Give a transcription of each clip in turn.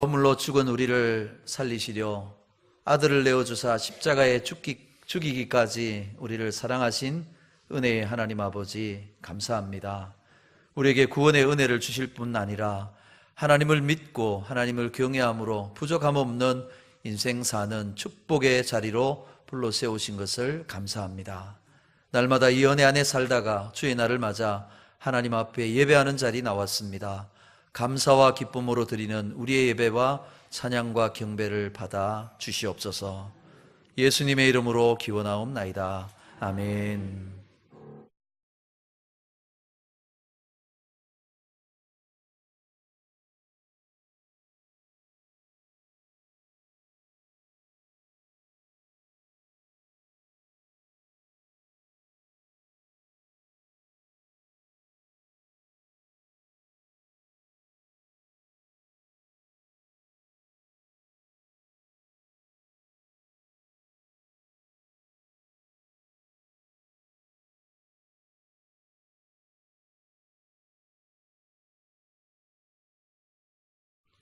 허물로 죽은 우리를 살리시려 아들을 내어주사 십자가에 죽이기까지 우리를 사랑하신 은혜의 하나님 아버지 감사합니다. 우리에게 구원의 은혜를 주실 뿐 아니라 하나님을 믿고 하나님을 경외함으로 부족함 없는 인생 사는 축복의 자리로 불러 세우신 것을 감사합니다. 날마다 이 은혜 안에 살다가 주의 날을 맞아 하나님 앞에 예배하는 자리 나왔습니다. 감사와 기쁨으로 드리는 우리의 예배와 찬양과 경배를 받아 주시옵소서. 예수님의 이름으로 기원하옵나이다. 아멘.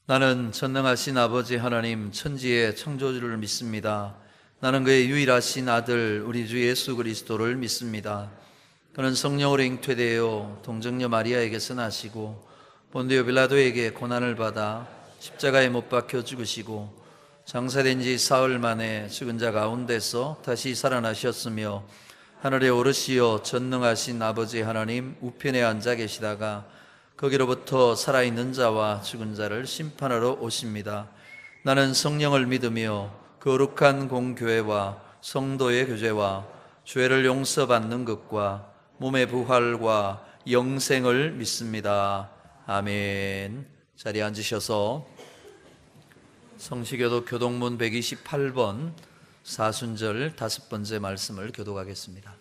나는 전능하신 아버지 하나님 천지의 창조주를 믿습니다. 나는 그의 유일하신 아들 우리 주 예수 그리스도를 믿습니다. 그는 성령으로 잉태되어 동정녀 마리아에게서 나시고 본디오 빌라도에게 고난을 받아 십자가에 못 박혀 죽으시고 장사된 지 사흘 만에 죽은 자 가운데서 다시 살아나셨으며 하늘에 오르시어 전능하신 아버지 하나님 우편에 앉아 계시다가 거기로부터 살아있는 자와 죽은 자를 심판하러 오십니다. 나는 성령을 믿으며 거룩한 공교회와 성도의 교제와 죄를 용서받는 것과 몸의 부활과 영생을 믿습니다. 아멘. 자리에 앉으셔서 성시교독 교독문 128번 사순절 5번째 말씀을 교독하겠습니다.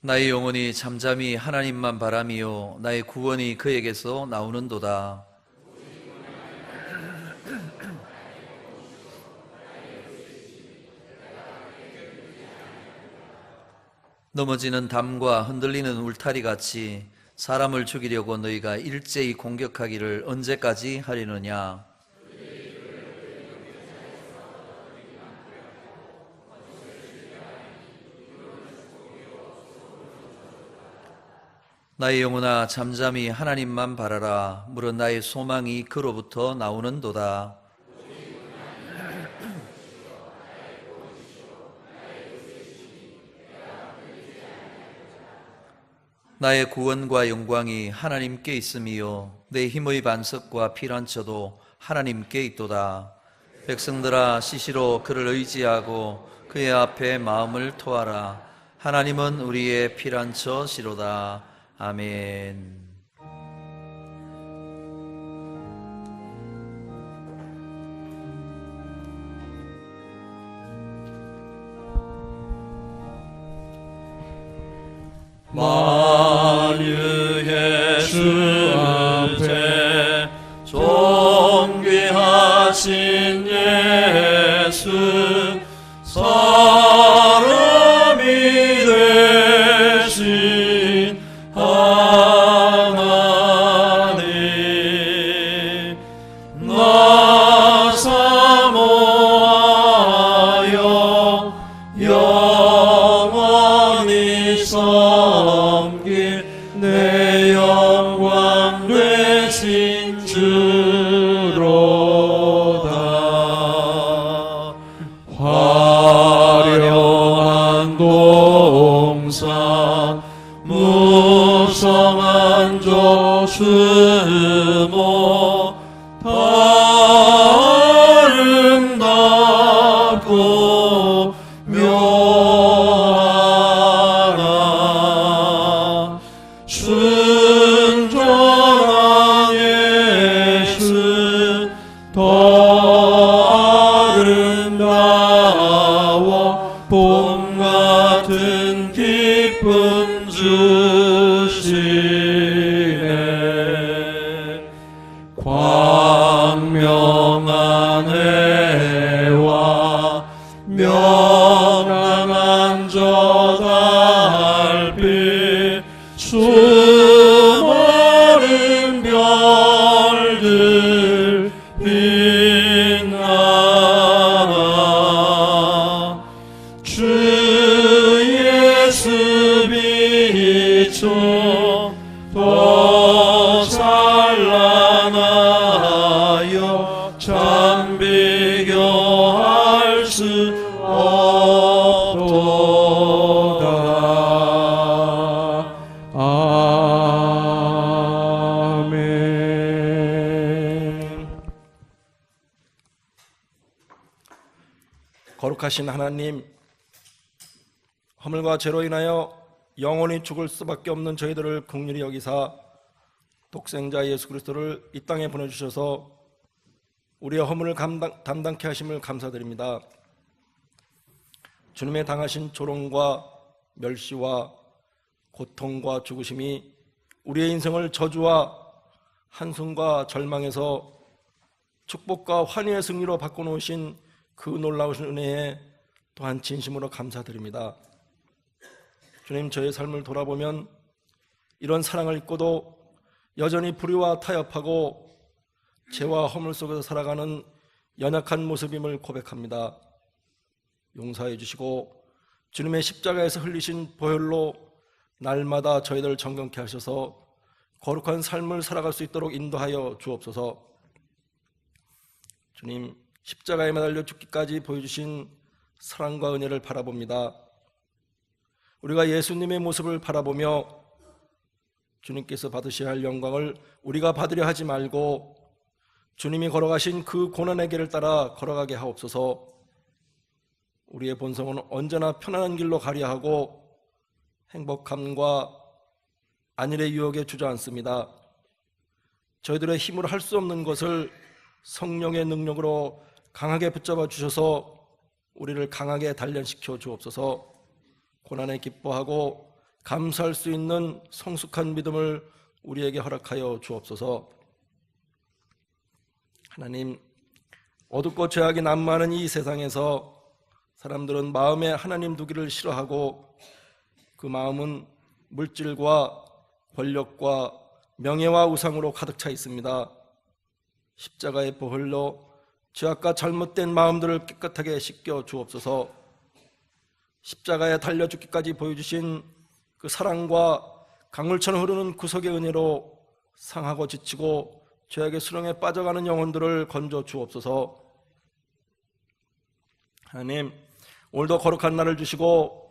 나의 영혼이 잠잠히 하나님만 바라미요 나의 구원이 그에게서 나오는도다. 넘어지는 담과 흔들리는 울타리 같이 사람을 죽이려고 너희가 일제히 공격하기를 언제까지 하려느냐. 나의 영혼아 잠잠히 하나님만 바라라. 물은 나의 소망이 그로부터 나오는도다. 나의 구원과 영광이 하나님께 있음이요 내 힘의 반석과 피난처도 하나님께 있도다. 백성들아 시시로 그를 의지하고 그의 앞에 마음을 토하라. 하나님은 우리의 피난처시로다. 아멘. 만유의 주 앞에 존귀하신 예수 사람이 되신 하나님 나 사모하여 영원히 섬길 내 영광 되신 주로다. 화려한 동산 무성한 조수모 아름답고 묘하라. 순전한 예수 더 아름다워 봄 같은 기쁨 주시네. 광명한 해와 명랑한 저 달빛 수많은 별들 빛나 주 예수 비춰 더 찬란하여 참 비교할 수 없도다. 아멘. 거룩하신 하나님, 허물과 죄로 인하여 영원히 죽을 수밖에 없는 저희들을 긍휼히 여기사 독생자 예수 그리스도를 이 땅에 보내주셔서 우리의 허물을 담당케 하심을 감사드립니다. 주님의 당하신 조롱과 멸시와 고통과 죽으심이 우리의 인생을 저주와 한숨과 절망에서 축복과 환희의 승리로 바꿔놓으신 그 놀라우신 은혜에 또한 진심으로 감사드립니다. 주님, 저의 삶을 돌아보면 이런 사랑을 잊고도 여전히 불의와 타협하고 죄와 허물 속에서 살아가는 연약한 모습임을 고백합니다. 용서해 주시고 주님의 십자가에서 흘리신 보혈로 날마다 저희들을 정결케 하셔서 거룩한 삶을 살아갈 수 있도록 인도하여 주옵소서. 주님, 십자가에 매달려 죽기까지 보여주신 사랑과 은혜를 바라봅니다. 우리가 예수님의 모습을 바라보며 주님께서 받으셔야 할 영광을 우리가 받으려 하지 말고 주님이 걸어가신 그 고난의 길을 따라 걸어가게 하옵소서. 우리의 본성은 언제나 편안한 길로 가려 하고 행복함과 안일의 유혹에 주저앉습니다. 저희들의 힘으로 할 수 없는 것을 성령의 능력으로 강하게 붙잡아 주셔서 우리를 강하게 단련시켜 주옵소서. 고난에 기뻐하고 감사할 수 있는 성숙한 믿음을 우리에게 허락하여 주옵소서. 하나님, 어둡고 죄악이 난무하는 이 세상에서 사람들은 마음에 하나님 두기를 싫어하고 그 마음은 물질과 권력과 명예와 우상으로 가득 차 있습니다. 십자가의 보혈로 죄악과 잘못된 마음들을 깨끗하게 씻겨 주옵소서. 십자가에 달려 죽기까지 보여주신 그 사랑과 강물처럼 흐르는 구속의 은혜로 상하고 지치고 죄악의 수렁에 빠져가는 영혼들을 건져 주옵소서. 하나님, 오늘도 거룩한 날을 주시고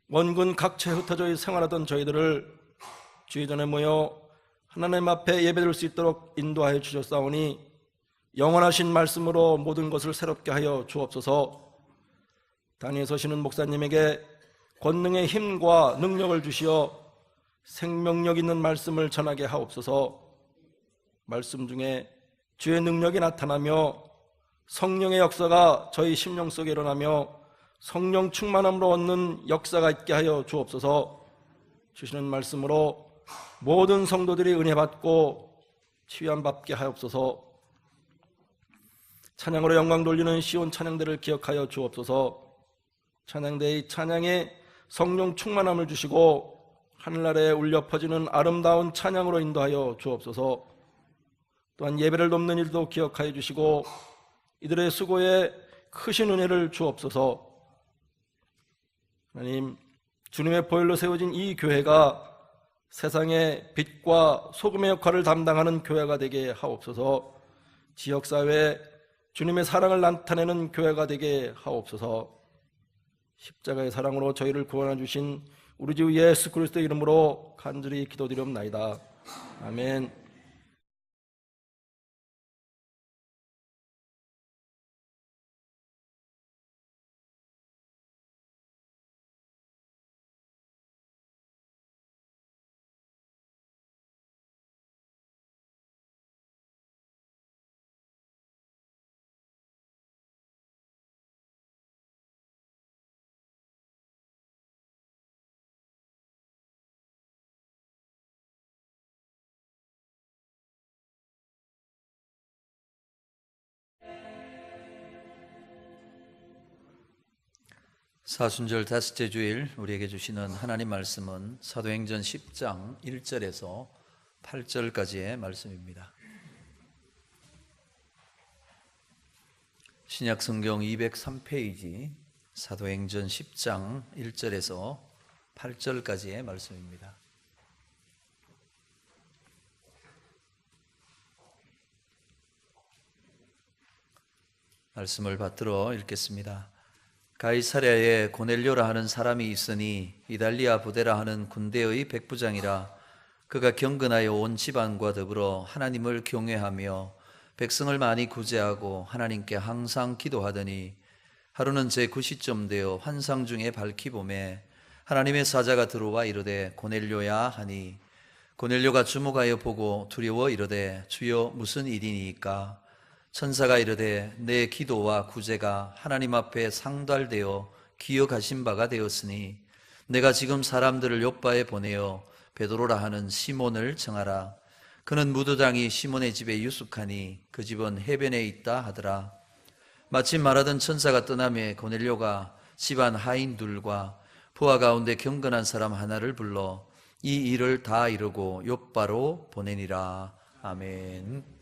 원군 각처에 흩어져 생활하던 저희들을 주의 전에 모여 하나님 앞에 예배드릴 수 있도록 인도하여 주셨사오니 영원하신 말씀으로 모든 것을 새롭게 하여 주옵소서. 단위에 서시는 목사님에게 권능의 힘과 능력을 주시어 생명력 있는 말씀을 전하게 하옵소서. 말씀 중에 주의 능력이 나타나며 성령의 역사가 저희 심령 속에 일어나며 성령 충만함으로 얻는 역사가 있게 하여 주옵소서. 주시는 말씀으로 모든 성도들이 은혜 받고 치유함 받게 하옵소서. 찬양으로 영광 돌리는 시온 찬양대를 기억하여 주옵소서. 찬양대의 찬양에 성령 충만함을 주시고 하늘나라에 울려 퍼지는 아름다운 찬양으로 인도하여 주옵소서. 또한 예배를 돕는 일도 기억하여 주시고 이들의 수고에 크신 은혜를 주옵소서. 하나님, 주님의 보혈로 세워진 이 교회가 세상의 빛과 소금의 역할을 담당하는 교회가 되게 하옵소서. 지역사회에 주님의 사랑을 나타내는 교회가 되게 하옵소서. 십자가의 사랑으로 저희를 구원해 주신 우리 주 예수 그리스도의 이름으로 간절히 기도드리옵나이다. 아멘. 사순절 다섯째 주일 우리에게 주시는 하나님 말씀은 사도행전 10장 1절에서 8절까지의 말씀입니다. 신약 성경 203페이지 사도행전 10장 1절에서 8절까지의 말씀입니다. 말씀을 받들어 읽겠습니다. 가이사랴에 고넬료라 하는 사람이 있으니 이달리아 부대라 하는 군대의 백부장이라. 그가 경건하여 온 집안과 더불어 하나님을 경외하며 백성을 많이 구제하고 하나님께 항상 기도하더니 하루는 제9시쯤 되어 환상 중에 밝히 보매 하나님의 사자가 들어와 이르되 고넬료야 하니 고넬료가 주목하여 보고 두려워 이르되 주여 무슨 일이니까? 천사가 이르되 내 기도와 구제가 하나님 앞에 상달되어 기억하신 바가 되었으니 내가 지금 사람들을 요빠에 보내어 베드로라 하는 시몬을 정하라. 그는 무도장이 시몬의 집에 유숙하니 그 집은 해변에 있다 하더라. 마침 말하던 천사가 떠나매 고넬료가 집안 하인들과 부하 가운데 경건한 사람 하나를 불러 이 일을 다 이루고 요빠로 보내니라. 아멘.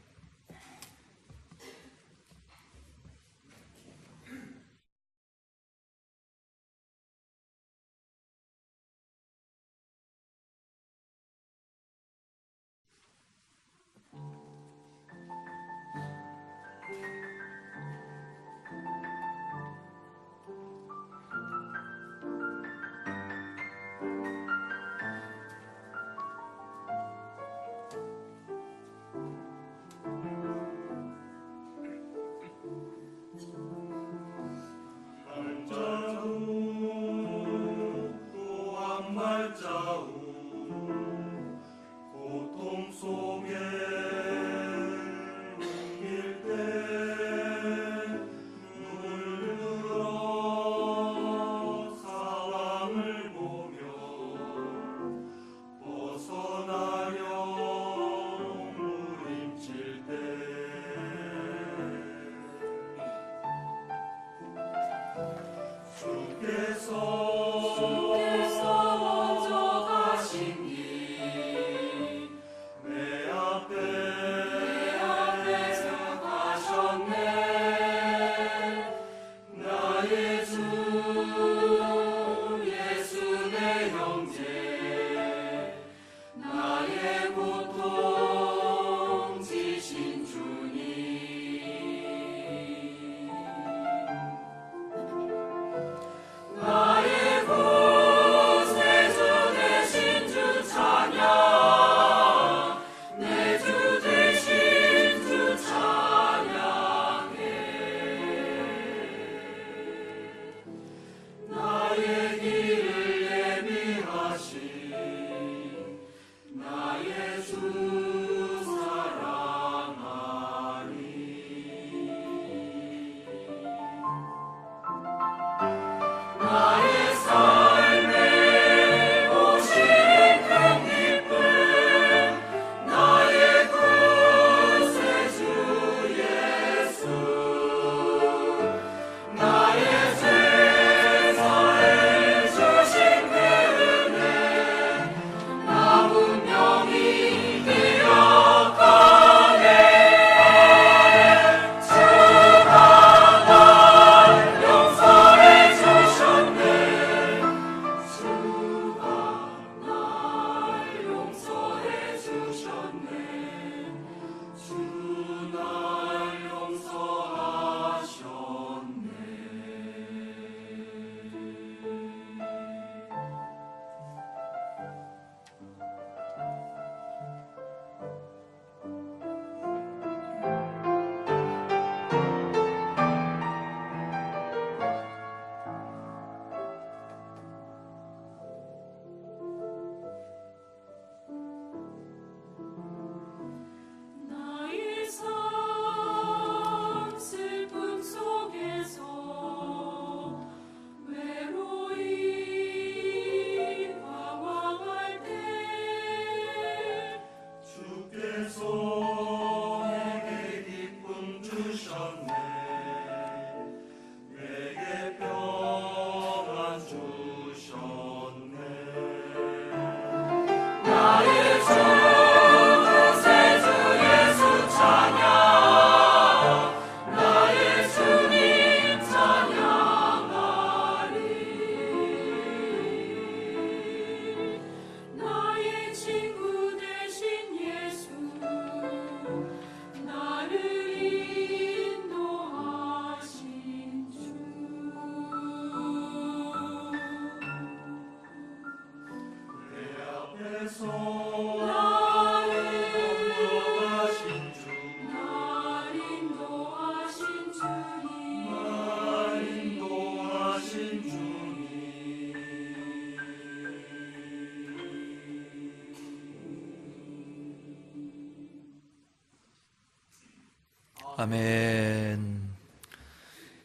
아멘.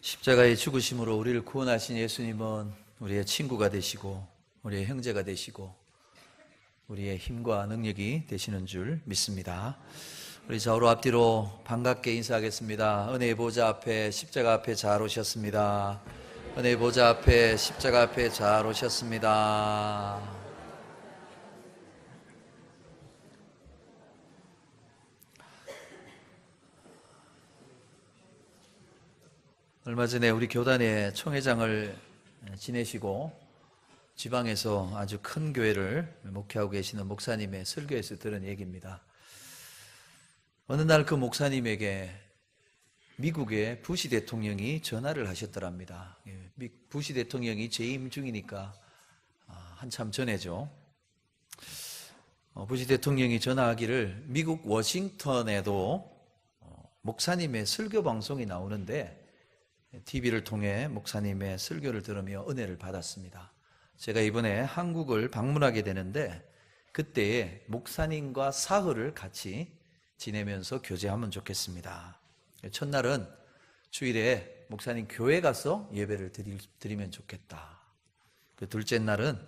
십자가의 죽으심으로 우리를 구원하신 예수님은 우리의 친구가 되시고 우리의 형제가 되시고 우리의 힘과 능력이 되시는 줄 믿습니다. 우리 좌우로 앞뒤로 반갑게 인사하겠습니다. 은혜의 보좌 앞에, 십자가 앞에 잘 오셨습니다. 은혜의 보좌 앞에, 십자가 앞에 잘 오셨습니다. 얼마 전에 우리 교단의 총회장을 지내시고 지방에서 아주 큰 교회를 목회하고 계시는 목사님의 설교에서 들은 얘기입니다. 어느 날 그 목사님에게 미국의 부시 대통령이 전화를 하셨더랍니다. 부시 대통령이 재임 중이니까 한참 전에죠. 부시 대통령이 전화하기를 미국 워싱턴에도 목사님의 설교 방송이 나오는데 TV를 통해 목사님의 설교를 들으며 은혜를 받았습니다. 제가 이번에 한국을 방문하게 되는데 그때에 목사님과 사흘을 같이 지내면서 교제하면 좋겠습니다. 첫날은 주일에 목사님 교회 가서 예배를 드리면 좋겠다. 그 둘째 날은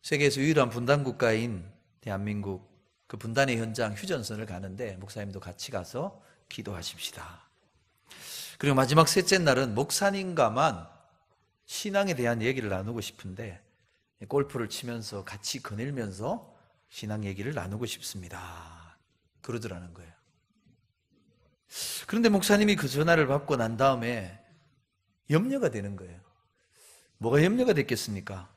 세계에서 유일한 분단 국가인 대한민국 그 분단의 현장 휴전선을 가는데 목사님도 같이 가서 기도하십시다. 그리고 마지막 셋째 날은 목사님과만 신앙에 대한 얘기를 나누고 싶은데 골프를 치면서 같이 거닐면서 신앙 얘기를 나누고 싶습니다. 그러더라는 거예요. 그런데 목사님이 그 전화를 받고 난 다음에 염려가 되는 거예요. 뭐가 염려가 됐겠습니까?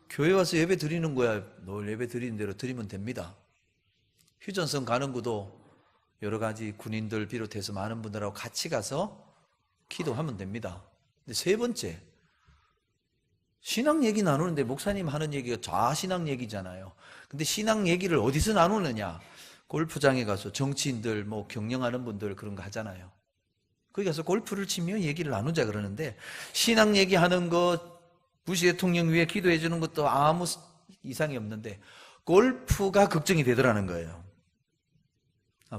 교회 와서 예배 드리는 거야. 늘 예배 드리는 대로 드리면 됩니다. 휴전선 가는 것도 여러 가지 군인들 비롯해서 많은 분들하고 같이 가서 기도하면 됩니다. 근데 세 번째, 신앙 얘기 나누는데 목사님 하는 얘기가 좌신앙 얘기잖아요. 근데 신앙 얘기를 어디서 나누느냐? 골프장에 가서 정치인들, 경영하는 분들 그런 거 하잖아요. 거기 가서 골프를 치며 얘기를 나누자 그러는데 신앙 얘기하는 것, 부시 대통령 위해 기도해 주는 것도 아무 이상이 없는데 골프가 걱정이 되더라는 거예요.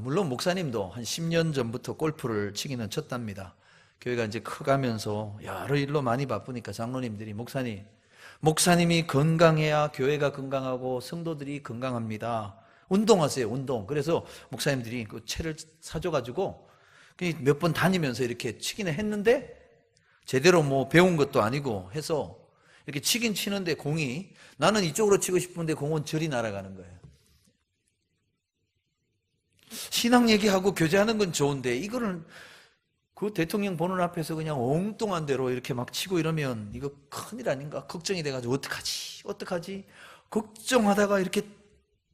물론 목사님도 한 10년 전부터 골프를 치기는 쳤답니다. 교회가 이제 커가면서 여러 일로 많이 바쁘니까 장로님들이 목사님이 건강해야 교회가 건강하고 성도들이 건강합니다. 운동하세요, 운동. 그래서 목사님들이 그 채를 사줘가지고 몇 번 다니면서 이렇게 치기는 했는데 제대로 배운 것도 아니고 해서 이렇게 치긴 치는데 공이 나는 이쪽으로 치고 싶은데 공은 저리 날아가는 거예요. 신앙 얘기하고 교제하는 건 좋은데 이거를 그 대통령 보는 앞에서 그냥 엉뚱한 대로 이렇게 막 치고 이러면 이거 큰일 아닌가 걱정이 돼가지고 어떡하지 걱정하다가 이렇게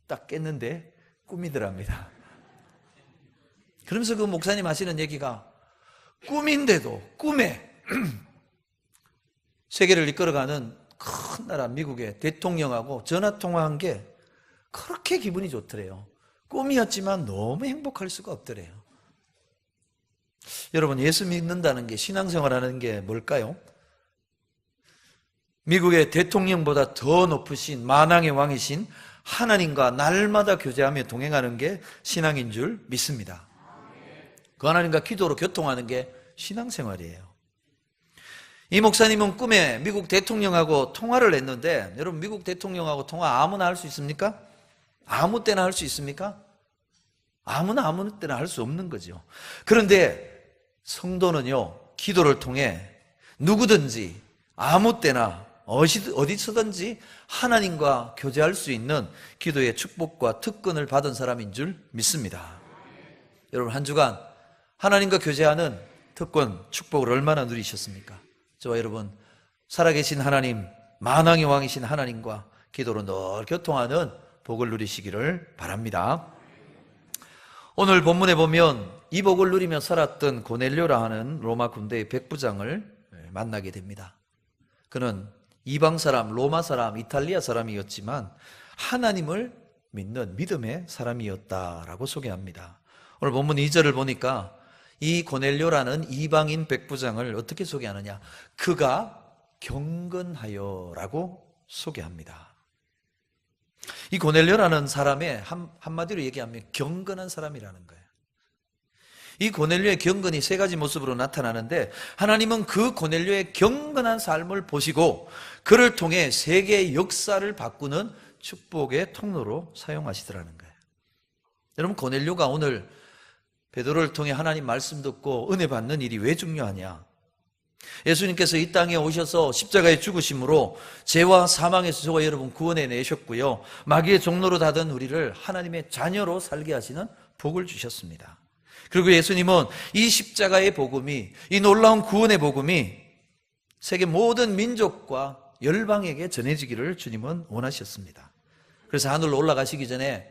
딱 깼는데 꿈이더랍니다. 그러면서 그 목사님 하시는 얘기가 꿈인데도 꿈에 세계를 이끌어가는 큰 나라 미국의 대통령하고 전화통화한 게 그렇게 기분이 좋더래요. 꿈이었지만 너무 행복할 수가 없더래요. 여러분, 예수 믿는다는 게, 신앙생활하는 게 뭘까요? 미국의 대통령보다 더 높으신 만왕의 왕이신 하나님과 날마다 교제하며 동행하는 게 신앙인 줄 믿습니다. 그 하나님과 기도로 교통하는 게 신앙생활이에요. 이 목사님은 꿈에 미국 대통령하고 통화를 했는데, 여러분 미국 대통령하고 통화 아무나 할 수 있습니까? 아무 때나 할 수 있습니까? 아무나 아무 때나 할 수 없는 거죠. 그런데 성도는요, 기도를 통해 누구든지 아무 때나 어디서든지 하나님과 교제할 수 있는 기도의 축복과 특권을 받은 사람인 줄 믿습니다. 여러분, 한 주간 하나님과 교제하는 특권, 축복을 얼마나 누리셨습니까? 저와 여러분, 살아계신 하나님, 만왕의 왕이신 하나님과 기도로 늘 교통하는 복을 누리시기를 바랍니다. 오늘 본문에 보면 이 복을 누리며 살았던 고넬료라 하는 로마 군대의 백부장을 만나게 됩니다. 그는 이방 사람, 로마 사람, 이탈리아 사람이었지만 하나님을 믿는 믿음의 사람이었다라고 소개합니다. 오늘 본문 2절을 보니까 이 고넬료라는 이방인 백부장을 어떻게 소개하느냐? 그가 경건하여라고 소개합니다. 이 고넬료라는 사람의 한마디로 얘기하면 경건한 사람이라는 거예요. 이 고넬료의 경건이 세 가지 모습으로 나타나는데 하나님은 그 고넬료의 경건한 삶을 보시고 그를 통해 세계의 역사를 바꾸는 축복의 통로로 사용하시더라는 거예요. 여러분, 고넬료가 오늘 베드로를 통해 하나님 말씀 듣고 은혜 받는 일이 왜 중요하냐? 예수님께서 이 땅에 오셔서 십자가에 죽으심으로 죄와 사망에서 저와 여러분 구원해 내셨고요, 마귀의 종로로 닫은 우리를 하나님의 자녀로 살게 하시는 복을 주셨습니다. 그리고 예수님은 이 십자가의 복음이, 이 놀라운 구원의 복음이 세계 모든 민족과 열방에게 전해지기를 주님은 원하셨습니다. 그래서 하늘로 올라가시기 전에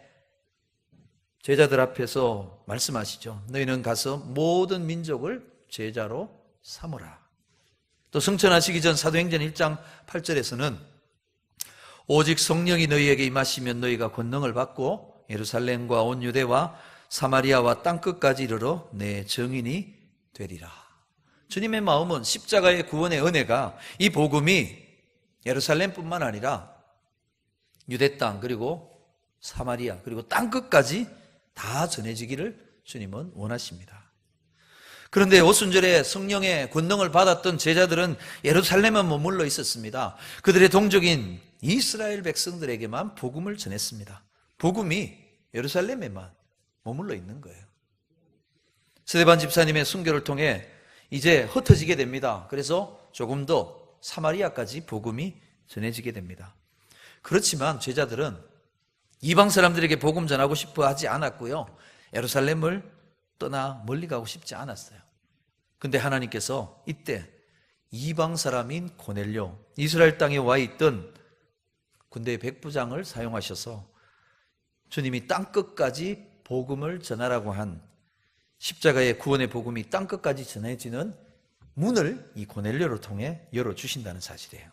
제자들 앞에서 말씀하시죠. 너희는 가서 모든 민족을 제자로 삼으라. 또 승천하시기 전 사도행전 1장 8절에서는 오직 성령이 너희에게 임하시면 너희가 권능을 받고 예루살렘과 온 유대와 사마리아와 땅끝까지 이르러 내 증인이 되리라. 주님의 마음은 십자가의 구원의 은혜가, 이 복음이 예루살렘뿐만 아니라 유대 땅, 그리고 사마리아, 그리고 땅끝까지 다 전해지기를 주님은 원하십니다. 그런데 오순절에 성령의 권능을 받았던 제자들은 예루살렘만 머물러 있었습니다. 그들의 동족인 이스라엘 백성들에게만 복음을 전했습니다. 복음이 예루살렘에만 머물러 있는 거예요. 스데반 집사님의 순교를 통해 이제 흩어지게 됩니다. 그래서 조금 더 사마리아까지 복음이 전해지게 됩니다. 그렇지만 제자들은 이방 사람들에게 복음 전하고 싶어 하지 않았고요, 예루살렘을 떠나 멀리 가고 싶지 않았어요. 근데 하나님께서 이때 이방 사람인 고넬료, 이스라엘 땅에 와 있던 군대의 백부장을 사용하셔서 주님이 땅끝까지 복음을 전하라고 한 십자가의 구원의 복음이 땅끝까지 전해지는 문을 이 고넬료를 통해 열어주신다는 사실이에요.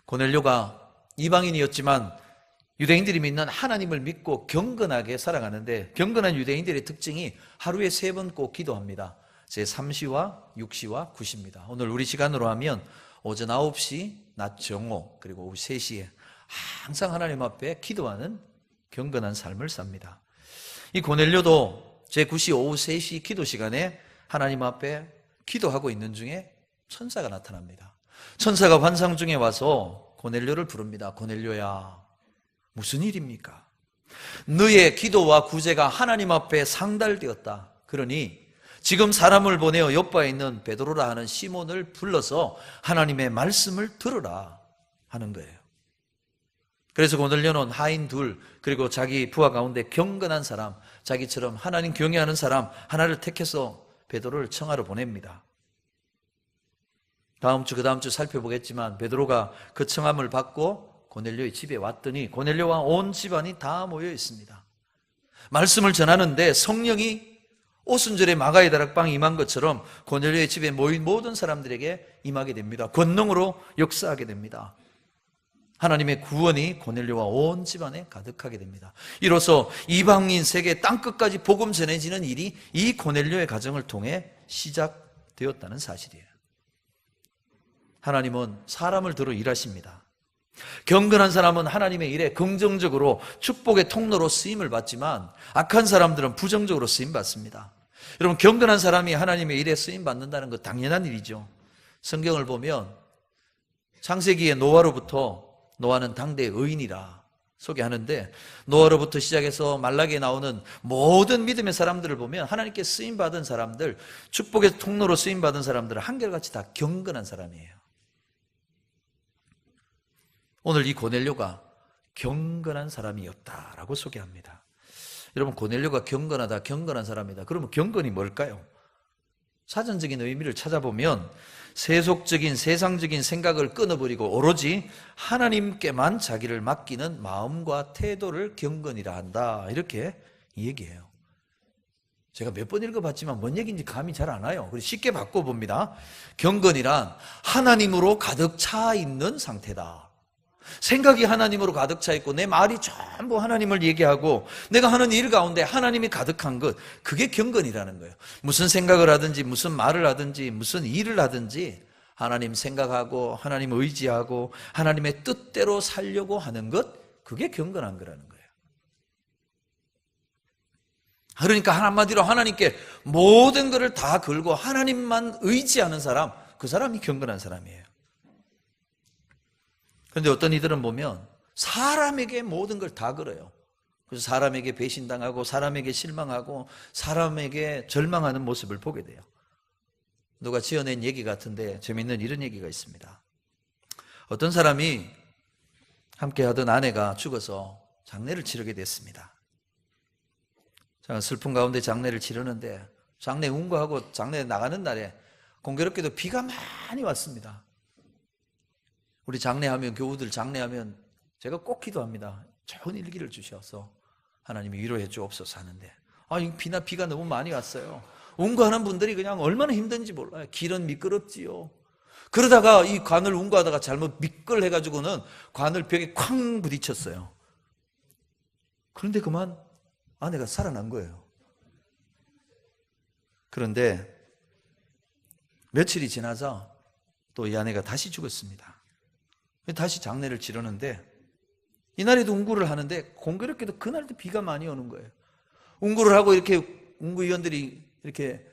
고넬료가 이방인이었지만 유대인들이 믿는 하나님을 믿고 경건하게 살아가는데, 경건한 유대인들의 특징이 하루에 3번 꼭 기도합니다. 제3시와 6시와 9시입니다. 오늘 우리 시간으로 하면 오전 9시, 낮 정오, 그리고 오후 3시에 항상 하나님 앞에 기도하는 경건한 삶을 삽니다. 이 고넬료도 제9시 오후 3시 기도 시간에 하나님 앞에 기도하고 있는 중에 천사가 나타납니다. 천사가 환상 중에 와서 고넬료를 부릅니다. 고넬료야, 무슨 일입니까? 너의 기도와 구제가 하나님 앞에 상달되었다. 그러니 지금 사람을 보내어 옆바에 있는 베드로라 하는 시몬을 불러서 하나님의 말씀을 들으라 하는 거예요. 그래서 고넬료는 하인 둘, 그리고 자기 부하 가운데 경건한 사람, 자기처럼 하나님 경외하는 사람 하나를 택해서 베드로를 청하러 보냅니다. 다음 주, 그 다음 주 살펴보겠지만 베드로가 그 청함을 받고 고넬료의 집에 왔더니 고넬료와 온 집안이 다 모여 있습니다. 말씀을 전하는데 성령이 오순절에 마가의 다락방에 임한 것처럼 고넬료의 집에 모인 모든 사람들에게 임하게 됩니다. 권능으로 역사하게 됩니다. 하나님의 구원이 고넬료와 온 집안에 가득하게 됩니다. 이로써 이방인 세계 땅끝까지 복음 전해지는 일이 이 고넬료의 가정을 통해 시작되었다는 사실이에요. 하나님은 사람을 들어 일하십니다. 경건한 사람은 하나님의 일에 긍정적으로 축복의 통로로 쓰임을 받지만 악한 사람들은 부정적으로 쓰임받습니다. 여러분, 경건한 사람이 하나님의 일에 쓰임받는다는 것 당연한 일이죠. 성경을 보면 창세기의 노아로부터, 노아는 당대의 의인이라 소개하는데, 노아로부터 시작해서 말라기에 나오는 모든 믿음의 사람들을 보면 하나님께 쓰임받은 사람들, 축복의 통로로 쓰임받은 사람들은 한결같이 다 경건한 사람이에요. 오늘 이 고넬료가 경건한 사람이었다라고 소개합니다. 여러분, 고넬료가 경건하다, 경건한 사람이다. 그러면 경건이 뭘까요? 사전적인 의미를 찾아보면 세속적인 세상적인 생각을 끊어버리고 오로지 하나님께만 자기를 맡기는 마음과 태도를 경건이라 한다, 이렇게 얘기해요. 제가 몇 번 읽어봤지만 뭔 얘기인지 감이 잘 안 와요. 그래서 쉽게 바꿔봅니다. 경건이란 하나님으로 가득 차 있는 상태다. 생각이 하나님으로 가득 차 있고 내 말이 전부 하나님을 얘기하고 내가 하는 일 가운데 하나님이 가득한 것, 그게 경건이라는 거예요. 무슨 생각을 하든지 무슨 말을 하든지 무슨 일을 하든지 하나님 생각하고 하나님 의지하고 하나님의 뜻대로 살려고 하는 것, 그게 경건한 거라는 거예요. 그러니까 한마디로 하나님께 모든 것을 다 걸고 하나님만 의지하는 사람, 그 사람이 경건한 사람이에요. 그런데 어떤 이들은 보면 사람에게 모든 걸 다 걸어요. 그래서 사람에게 배신당하고 사람에게 실망하고 사람에게 절망하는 모습을 보게 돼요. 누가 지어낸 얘기 같은데 재미있는 이런 얘기가 있습니다. 어떤 사람이 함께하던 아내가 죽어서 장례를 치르게 됐습니다. 자, 슬픈 가운데 장례를 치르는데 장례 운거하고 장례 나가는 날에 공교롭게도 비가 많이 왔습니다. 우리 장례하면, 교우들 장례하면 제가 꼭 기도합니다. 좋은 일기를 주셔서 하나님이 위로해 주옵소서 하는데, 비가 너무 많이 왔어요. 운거하는 분들이 그냥 얼마나 힘든지 몰라요. 길은 미끄럽지요. 그러다가 이 관을 운거하다가 잘못 미끌해가지고는 관을 벽에 쾅 부딪혔어요. 그런데 그만 아내가 살아난 거예요. 그런데 며칠이 지나자 또 이 아내가 다시 죽었습니다. 다시 장례를 치르는데 이날에도 운구를 하는데 공교롭게도 그날도 비가 많이 오는 거예요. 운구를 하고 이렇게 운구위원들이 이렇게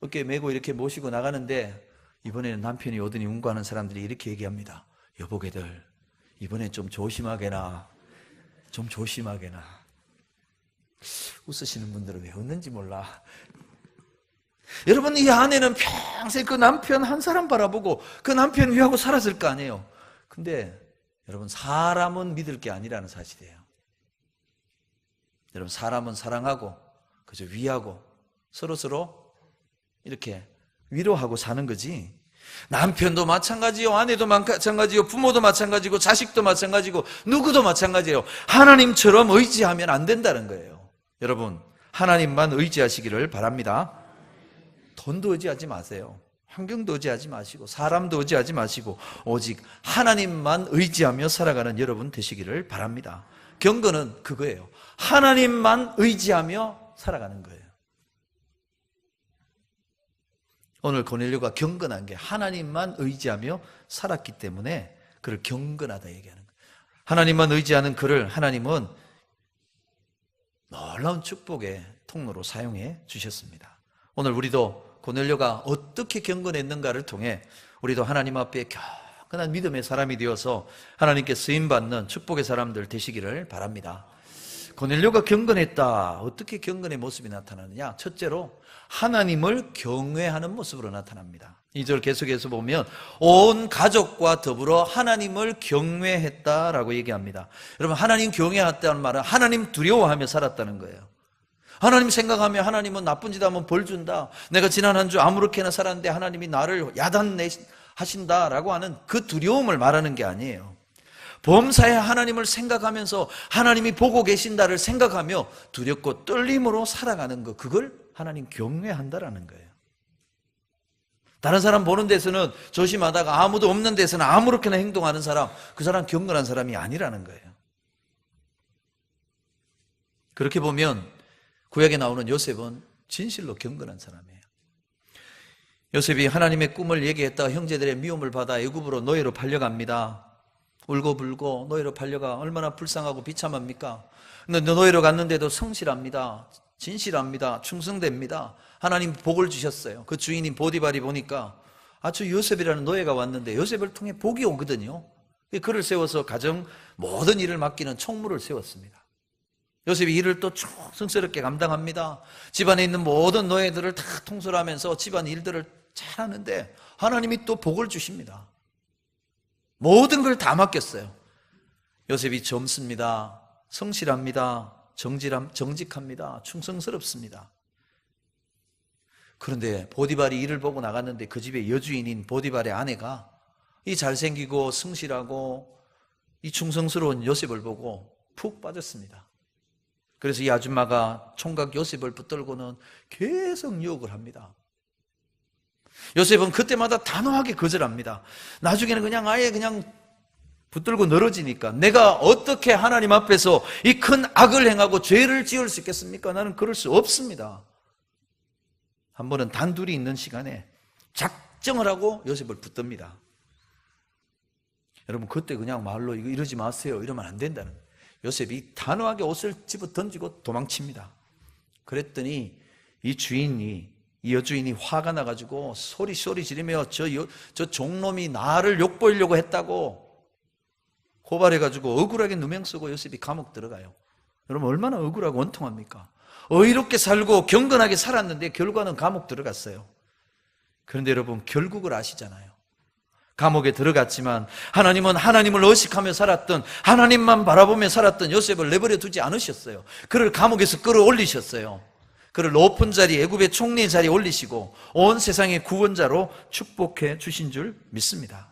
어깨에 메고 이렇게 모시고 나가는데 이번에는 남편이 오더니 운구하는 사람들이 이렇게 얘기합니다. 여보게들, 이번엔 좀 조심하게나. 좀 조심하게나. 웃으시는 분들은 왜 웃는지 몰라. 여러분, 이 아내는 평생 그 남편 한 사람 바라보고 그 남편 위하고 살았을 거 아니에요. 근데 여러분, 사람은 믿을 게 아니라는 사실이에요. 여러분, 사람은 사랑하고 그저 위하고 서로서로 이렇게 위로하고 사는 거지. 남편도 마찬가지요, 아내도 마찬가지요, 부모도 마찬가지고 자식도 마찬가지고 누구도 마찬가지예요. 하나님처럼 의지하면 안 된다는 거예요. 여러분, 하나님만 의지하시기를 바랍니다. 돈도 의지하지 마세요. 환경도 의지하지 마시고 사람도 의지하지 마시고 오직 하나님만 의지하며 살아가는 여러분 되시기를 바랍니다. 경건은 그거예요. 하나님만 의지하며 살아가는 거예요. 오늘 고넬료가 경건한 게 하나님만 의지하며 살았기 때문에 그를 경건하다 얘기하는 거예요. 하나님만 의지하는 그를 하나님은 놀라운 축복의 통로로 사용해 주셨습니다. 오늘 우리도 고넬료가 어떻게 경건했는가를 통해 우리도 하나님 앞에 경건한 믿음의 사람이 되어서 하나님께 쓰임받는 축복의 사람들 되시기를 바랍니다. 고넬료가 경건했다. 어떻게 경건의 모습이 나타나느냐? 첫째로 하나님을 경외하는 모습으로 나타납니다. 2절 계속해서 보면 온 가족과 더불어 하나님을 경외했다라고 얘기합니다. 여러분, 하나님 경외했다는 말은 하나님 두려워하며 살았다는 거예요. 하나님 생각하며 하나님은 나쁜 짓 하면 벌 준다. 내가 지난 한 주 아무렇게나 살았는데 하나님이 나를 야단하신다라고 하는 그 두려움을 말하는 게 아니에요. 범사에 하나님을 생각하면서 하나님이 보고 계신다를 생각하며 두렵고 떨림으로 살아가는 것, 그걸 하나님 경외한다라는 거예요. 다른 사람 보는 데서는 조심하다가 아무도 없는 데서는 아무렇게나 행동하는 사람, 그 사람 경건한 사람이 아니라는 거예요. 그렇게 보면 구약에 나오는 요셉은 진실로 경건한 사람이에요. 요셉이 하나님의 꿈을 얘기했다가 형제들의 미움을 받아 애굽으로 노예로 팔려갑니다. 울고불고 노예로 팔려가 얼마나 불쌍하고 비참합니까? 근데 노예로 갔는데도 성실합니다. 진실합니다. 충성됩니다. 하나님 복을 주셨어요. 그 주인인 보디발이 보니까 아주 요셉이라는 노예가 왔는데 요셉을 통해 복이 오거든요. 그를 세워서 가정 모든 일을 맡기는 총무를 세웠습니다. 요셉이 일을 또 충성스럽게 감당합니다. 집안에 있는 모든 노예들을 다 통솔하면서 집안 일들을 잘하는데 하나님이 또 복을 주십니다. 모든 걸 다 맡겼어요. 요셉이 젊습니다. 성실합니다. 정직합니다. 충성스럽습니다. 그런데 보디발이 일을 보고 나갔는데 그 집의 여주인인 보디발의 아내가 이 잘생기고 성실하고 이 충성스러운 요셉을 보고 푹 빠졌습니다. 그래서 이 아줌마가 총각 요셉을 붙들고는 계속 유혹을 합니다. 요셉은 그때마다 단호하게 거절합니다. 나중에는 그냥 아예 그냥 붙들고 늘어지니까 내가 어떻게 하나님 앞에서 이 큰 악을 행하고 죄를 지을 수 있겠습니까? 나는 그럴 수 없습니다. 한 번은 단둘이 있는 시간에 작정을 하고 요셉을 붙듭니다. 여러분, 그때 그냥 말로 이러지 마세요 이러면 안 된다는 거예요. 요셉이 단호하게 옷을 집어 던지고 도망칩니다. 그랬더니 이 여주인이 화가 나가지고 소리 지르며 저 종놈이 나를 욕보이려고 했다고 고발해가지고 억울하게 누명 쓰고 요셉이 감옥 들어가요. 여러분 얼마나 억울하고 원통합니까? 의롭게 살고 경건하게 살았는데 결과는 감옥 들어갔어요. 그런데 여러분 결국을 아시잖아요. 감옥에 들어갔지만 하나님은 하나님을 의식하며 살았던, 하나님만 바라보며 살았던 요셉을 내버려 두지 않으셨어요. 그를 감옥에서 끌어올리셨어요. 그를 높은 자리, 애굽의 총리의 자리에 올리시고 온 세상의 구원자로 축복해 주신 줄 믿습니다.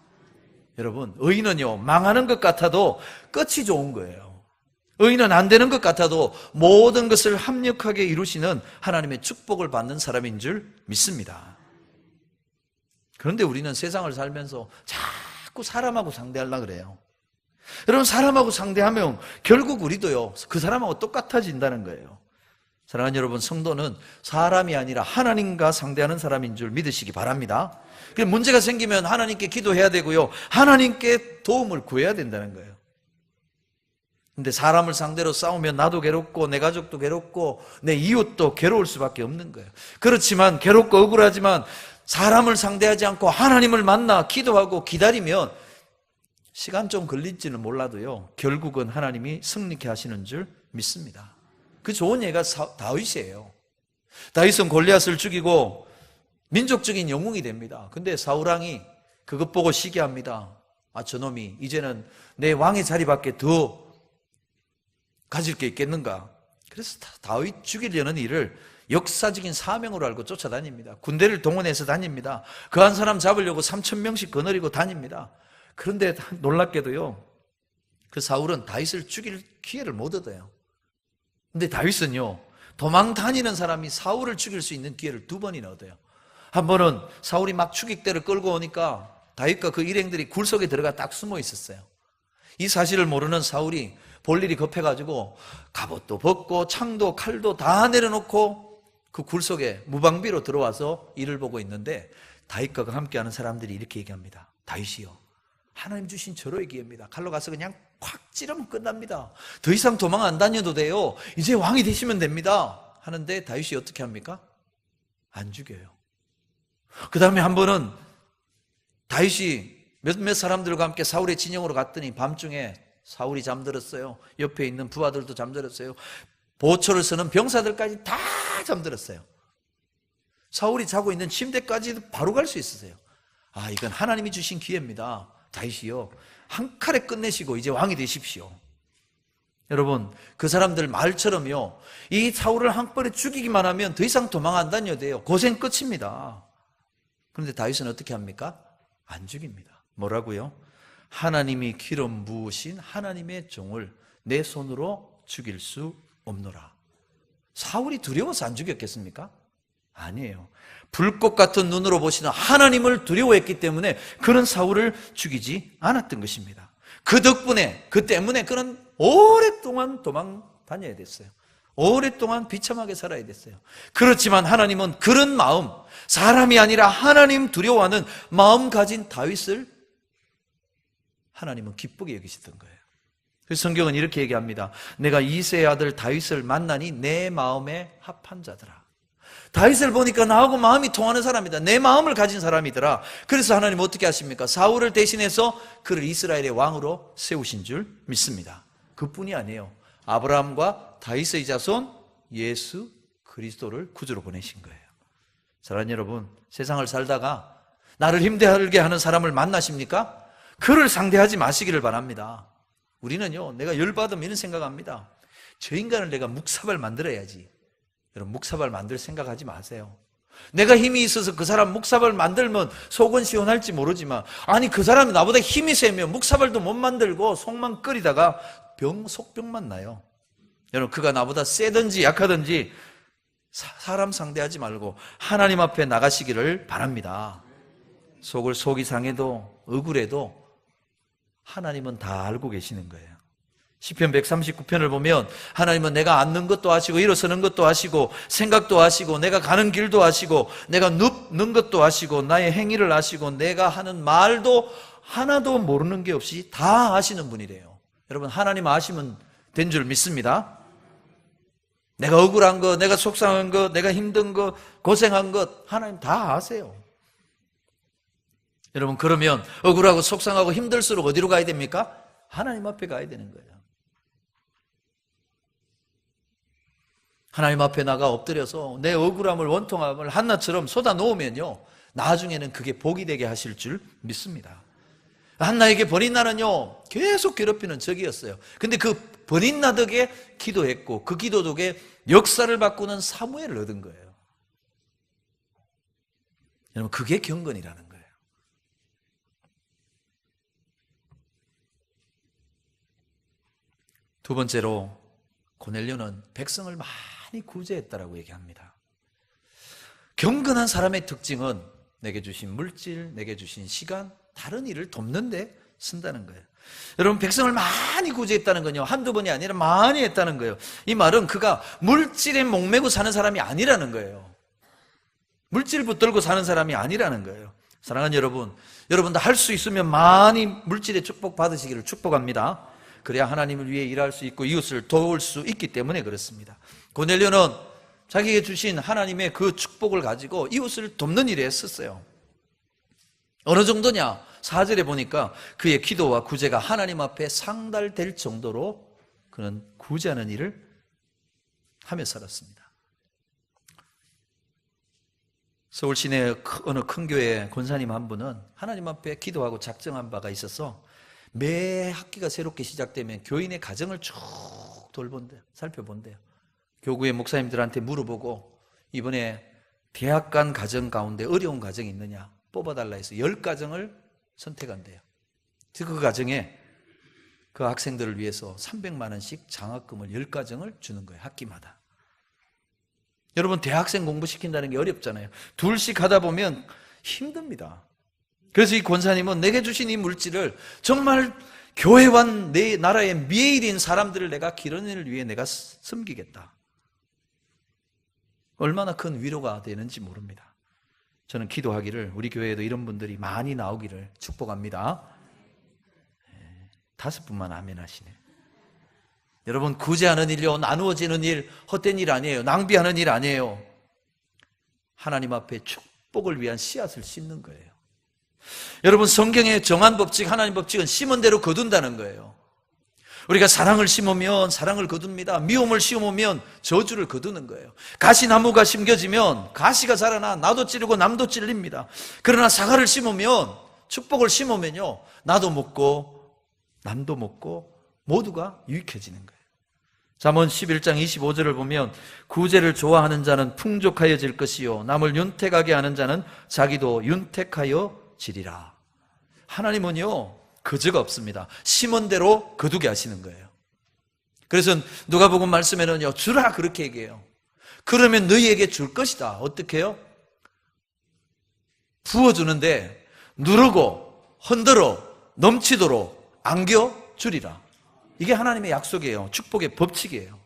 여러분, 의인은요, 망하는 것 같아도 끝이 좋은 거예요. 의인은 안 되는 것 같아도 모든 것을 합력하게 이루시는 하나님의 축복을 받는 사람인 줄 믿습니다. 그런데 우리는 세상을 살면서 자꾸 사람하고 상대하려고 그래요. 여러분, 사람하고 상대하면 결국 우리도요, 그 사람하고 똑같아진다는 거예요. 사랑하는 여러분, 성도는 사람이 아니라 하나님과 상대하는 사람인 줄 믿으시기 바랍니다. 문제가 생기면 하나님께 기도해야 되고요, 하나님께 도움을 구해야 된다는 거예요. 근데 사람을 상대로 싸우면 나도 괴롭고 내 가족도 괴롭고 내 이웃도 괴로울 수밖에 없는 거예요. 그렇지만 괴롭고 억울하지만 사람을 상대하지 않고 하나님을 만나 기도하고 기다리면 시간 좀 걸릴지는 몰라도요, 결국은 하나님이 승리케 하시는 줄 믿습니다. 그 좋은 예가 다윗이에요. 다윗은 골리앗을 죽이고 민족적인 영웅이 됩니다. 근데 사울왕이 그것 보고 시기합니다. 아, 저놈이 이제는 내 왕의 자리밖에 더 가질 게 있겠는가. 그래서 다윗 죽이려는 일을 역사적인 사명으로 알고 쫓아다닙니다. 군대를 동원해서 다닙니다. 그 한 사람 잡으려고 3,000명씩 거느리고 다닙니다. 그런데 놀랍게도요, 그 사울은 다윗을 죽일 기회를 못 얻어요. 근데 다윗은요, 도망 다니는 사람이 사울을 죽일 수 있는 기회를 2번이나 얻어요. 한 번은 사울이 막 죽익대를 끌고 오니까 다윗과 그 일행들이 굴 속에 들어가 딱 숨어 있었어요. 이 사실을 모르는 사울이 볼 일이 급해가지고 갑옷도 벗고 창도 칼도 다 내려놓고 그 굴 속에 무방비로 들어와서 일을 보고 있는데 다윗과 함께하는 사람들이 이렇게 얘기합니다. 다윗이요, 하나님 주신 절호의 기회입니다. 칼로 가서 그냥 콱 찌르면 끝납니다. 더 이상 도망 안 다녀도 돼요. 이제 왕이 되시면 됩니다. 하는데 다윗이 어떻게 합니까? 안 죽여요. 그 다음에 한 번은 다윗이 몇몇 사람들과 함께 사울의 진영으로 갔더니 밤중에 사울이 잠들었어요. 옆에 있는 부하들도 잠들었어요. 보초를 서는 병사들까지 다 잠들었어요. 사울이 자고 있는 침대까지도 바로 갈 수 있었어요. 아, 이건 하나님이 주신 기회입니다. 다윗이요, 한 칼에 끝내시고 이제 왕이 되십시오. 여러분, 그 사람들 말처럼요, 이 사울을 한 번에 죽이기만 하면 더 이상 도망 안 다녀도 돼요. 고생 끝입니다. 그런데 다윗은 어떻게 합니까? 안 죽입니다. 뭐라고요? 하나님이 기름 부으신 하나님의 종을 내 손으로 죽일 수 없노라. 사울이 두려워서 안 죽였겠습니까? 아니에요. 불꽃 같은 눈으로 보시는 하나님을 두려워했기 때문에 그런 사울을 죽이지 않았던 것입니다. 그 덕분에, 그 때문에 그는 오랫동안 도망 다녀야 됐어요. 오랫동안 비참하게 살아야 됐어요. 그렇지만 하나님은 그런 마음, 사람이 아니라 하나님 두려워하는 마음 가진 다윗을 하나님은 기쁘게 여기시던 거예요. 그래서 성경은 이렇게 얘기합니다. 내가 이새의 아들 다윗을 만나니 내 마음에 합한 자더라. 다윗을 보니까 나하고 마음이 통하는 사람이다. 내 마음을 가진 사람이더라. 그래서 하나님 어떻게 하십니까? 사울을 대신해서 그를 이스라엘의 왕으로 세우신 줄 믿습니다. 그뿐이 아니에요. 아브라함과 다윗의 자손 예수 그리스도를 구주로 보내신 거예요. 사랑하는 여러분, 세상을 살다가 나를 힘들게 하는 사람을 만나십니까? 그를 상대하지 마시기를 바랍니다. 우리는요, 내가 열받으면 이런 생각합니다. 저 인간을 내가 묵사발 만들어야지. 여러분, 묵사발 만들 생각하지 마세요. 내가 힘이 있어서 그 사람 묵사발 만들면 속은 시원할지 모르지만, 아니 그 사람이 나보다 힘이 세면 묵사발도 못 만들고 속만 끓이다가 속병만 나요. 여러분, 그가 나보다 세든지 약하든지 사람 상대하지 말고 하나님 앞에 나가시기를 바랍니다. 속이 상해도 억울해도 하나님은 다 알고 계시는 거예요. 시편 139편을 보면 하나님은 내가 앉는 것도 아시고 일어서는 것도 아시고 생각도 아시고 내가 가는 길도 아시고 내가 눕는 것도 아시고 나의 행위를 아시고 내가 하는 말도 하나도 모르는 게 없이 다 아시는 분이래요. 여러분, 하나님 아시면 된 줄 믿습니다. 내가 억울한 것, 내가 속상한 것, 내가 힘든 것, 고생한 것 하나님 다 아세요. 여러분, 그러면 억울하고 속상하고 힘들수록 어디로 가야 됩니까? 하나님 앞에 가야 되는 거예요. 하나님 앞에 나가 엎드려서 내 억울함을, 원통함을 한나처럼 쏟아 놓으면요, 나중에는 그게 복이 되게 하실 줄 믿습니다. 한나에게 버린나는요, 계속 괴롭히는 적이었어요. 근데 그 버린나 덕에 기도했고, 그 기도 덕에 역사를 바꾸는 사무엘을 얻은 거예요. 여러분, 그게 경건이라는 거예요. 두 번째로, 고넬료는 백성을 많이 구제했다라고 얘기합니다. 경건한 사람의 특징은 내게 주신 물질, 내게 주신 시간, 다른 일을 돕는 데 쓴다는 거예요. 여러분, 백성을 많이 구제했다는 건요, 한두 번이 아니라 많이 했다는 거예요. 이 말은 그가 물질에 목매고 사는 사람이 아니라는 거예요. 물질 붙들고 사는 사람이 아니라는 거예요. 사랑하는 여러분, 여러분도 할 수 있으면 많이 물질의 축복 받으시기를 축복합니다. 그래야 하나님을 위해 일할 수 있고 이웃을 도울 수 있기 때문에 그렇습니다. 고넬료는 자기에게 주신 하나님의 그 축복을 가지고 이웃을 돕는 일에 썼어요. 어느 정도냐? 4절에 보니까 그의 기도와 구제가 하나님 앞에 상달될 정도로 그는 구제하는 일을 하며 살았습니다. 서울 시내 어느 큰 교회 권사님 한 분은 하나님 앞에 기도하고 작정한 바가 있어서 매 학기가 새롭게 시작되면 교인의 가정을 쭉 돌본대요. 살펴본대요. 교구의 목사님들한테 물어보고 이번에 대학 간 가정 가운데 어려운 가정이 있느냐 뽑아달라 해서 10가정을 선택한대요. 그 가정에 그 학생들을 위해서 300만 원씩 장학금을 10가정을 주는 거예요. 학기마다. 여러분, 대학생 공부시킨다는 게 어렵잖아요. 둘씩 하다 보면 힘듭니다. 그래서 이 권사님은 내게 주신 이 물질을 정말 교회와 내 나라의 미래일인 사람들을 내가 기르는 일을 위해 내가 섬기겠다. 얼마나 큰 위로가 되는지 모릅니다. 저는 기도하기를 우리 교회에도 이런 분들이 많이 나오기를 축복합니다. 5분만 아멘 하시네. 여러분, 구제하는 일요, 나누어지는 일, 헛된 일 아니에요. 낭비하는 일 아니에요. 하나님 앞에 축복을 위한 씨앗을 심는 거예요. 여러분, 성경의 정한 법칙, 하나님 법칙은 심은 대로 거둔다는 거예요. 우리가 사랑을 심으면 사랑을 거둡니다. 미움을 심으면 저주를 거두는 거예요. 가시나무가 심겨지면 가시가 자라나 나도 찌르고 남도 찔립니다. 그러나 사과를 심으면, 축복을 심으면요, 나도 먹고 남도 먹고 모두가 유익해지는 거예요. 잠언 11장 25절을 보면 구제를 좋아하는 자는 풍족하여질 것이요 남을 윤택하게 하는 자는 자기도 윤택하여 지리라. 하나님은요, 거저가 없습니다. 심은 대로 거두게 하시는 거예요. 그래서 누가복음 말씀에는요, 주라 그렇게 얘기해요. 그러면 너희에게 줄 것이다. 어떻게 해요? 부어주는데 누르고 흔들어 넘치도록 안겨 주리라. 이게 하나님의 약속이에요. 축복의 법칙이에요.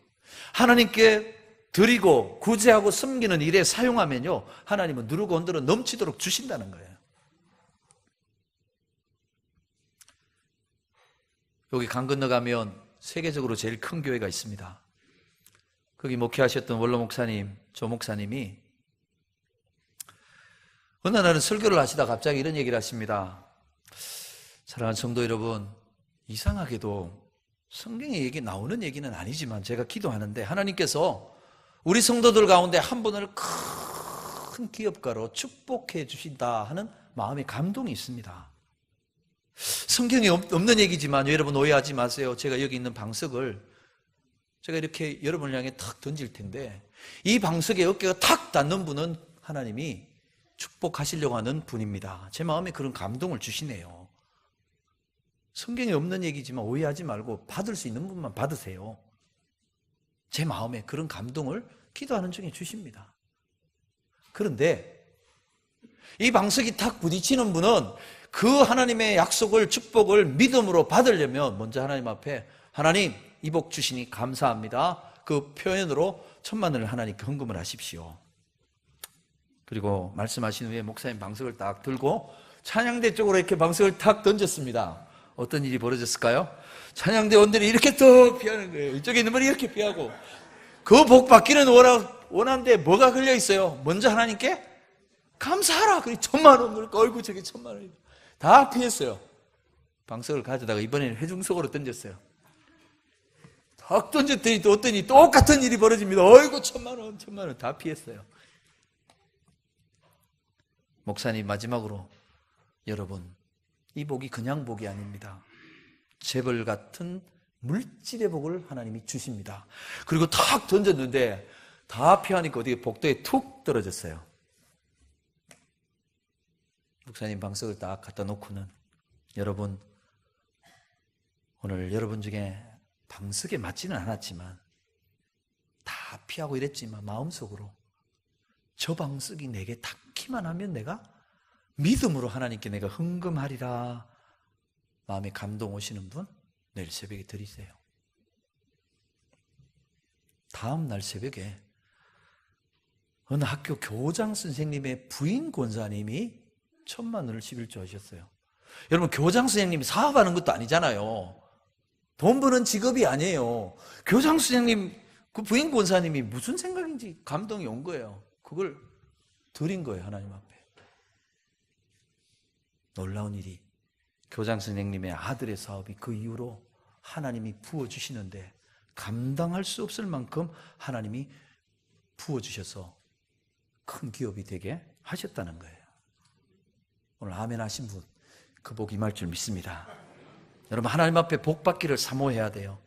하나님께 드리고 구제하고 섬기는 일에 사용하면요, 하나님은 누르고 흔들어 넘치도록 주신다는 거예요. 여기 강 건너가면 세계적으로 제일 큰 교회가 있습니다. 거기 목회하셨던 원로 목사님, 조 목사님이 어느 날은 설교를 하시다 갑자기 이런 얘기를 하십니다. 사랑하는 성도 여러분, 이상하게도 성경에 얘기 나오는 얘기는 아니지만 제가 기도하는데 하나님께서 우리 성도들 가운데 한 분을 큰 기업가로 축복해 주신다 하는 마음의 감동이 있습니다. 성경에 없는 얘기지만 여러분 오해하지 마세요. 제가 여기 있는 방석을 제가 이렇게 여러분을 향해 탁 던질 텐데 이 방석에 어깨가 탁 닿는 분은 하나님이 축복하시려고 하는 분입니다. 제 마음에 그런 감동을 주시네요. 성경에 없는 얘기지만 오해하지 말고 받을 수 있는 분만 받으세요. 제 마음에 그런 감동을 기도하는 중에 주십니다. 그런데 이 방석이 탁 부딪히는 분은 그 하나님의 약속을, 축복을 믿음으로 받으려면 먼저 하나님 앞에 하나님 이 복 주시니 감사합니다. 그 표현으로 10,000만 원을 하나님께 헌금을 하십시오. 그리고 말씀하신 후에 목사님 방석을 딱 들고 찬양대 쪽으로 이렇게 방석을 탁 던졌습니다. 어떤 일이 벌어졌을까요? 찬양대원들이 이렇게 또 피하는 거예요. 이쪽에 있는 분이 이렇게 피하고 그 복 받기는 원하는데 뭐가 걸려 있어요? 먼저 하나님께 감사하라. 그래 1,000,000원. 그러니까 어이구 저게 1,000,000원이다. 다 피했어요. 방석을 가져다가 이번에는 회중석으로 던졌어요. 탁 던졌더니 또 어떠니 똑같은 일이 벌어집니다. 어이구 1,000,000원, 1,000,000원 다 피했어요. 목사님 마지막으로 여러분, 이 복이 그냥 복이 아닙니다. 재벌 같은 물질의 복을 하나님이 주십니다. 그리고 탁 던졌는데 다 피하니까 어디에 복도에 툭 떨어졌어요. 목사님 방석을 딱 갖다 놓고는 여러분, 오늘 여러분 중에 방석에 맞지는 않았지만 다 피하고 이랬지만 마음속으로 저 방석이 내게 닿기만 하면 내가 믿음으로 하나님께 내가 헌금하리라 마음에 감동 오시는 분 내일 새벽에 드리세요. 다음 날 새벽에 어느 학교 교장 선생님의 부인 권사님이 1,000,000원을 11조 하셨어요. 여러분, 교장 선생님이 사업하는 것도 아니잖아요. 돈 버는 직업이 아니에요. 교장 선생님, 그 부인 권사님이 무슨 생각인지 감동이 온 거예요. 그걸 드린 거예요, 하나님 앞에. 놀라운 일이 교장 선생님의 아들의 사업이 그 이후로 하나님이 부어주시는데 감당할 수 없을 만큼 하나님이 부어주셔서 큰 기업이 되게 하셨다는 거예요. 오늘 아멘 하신 분, 그 복 임할 줄 믿습니다. 여러분, 하나님 앞에 복 받기를 사모해야 돼요.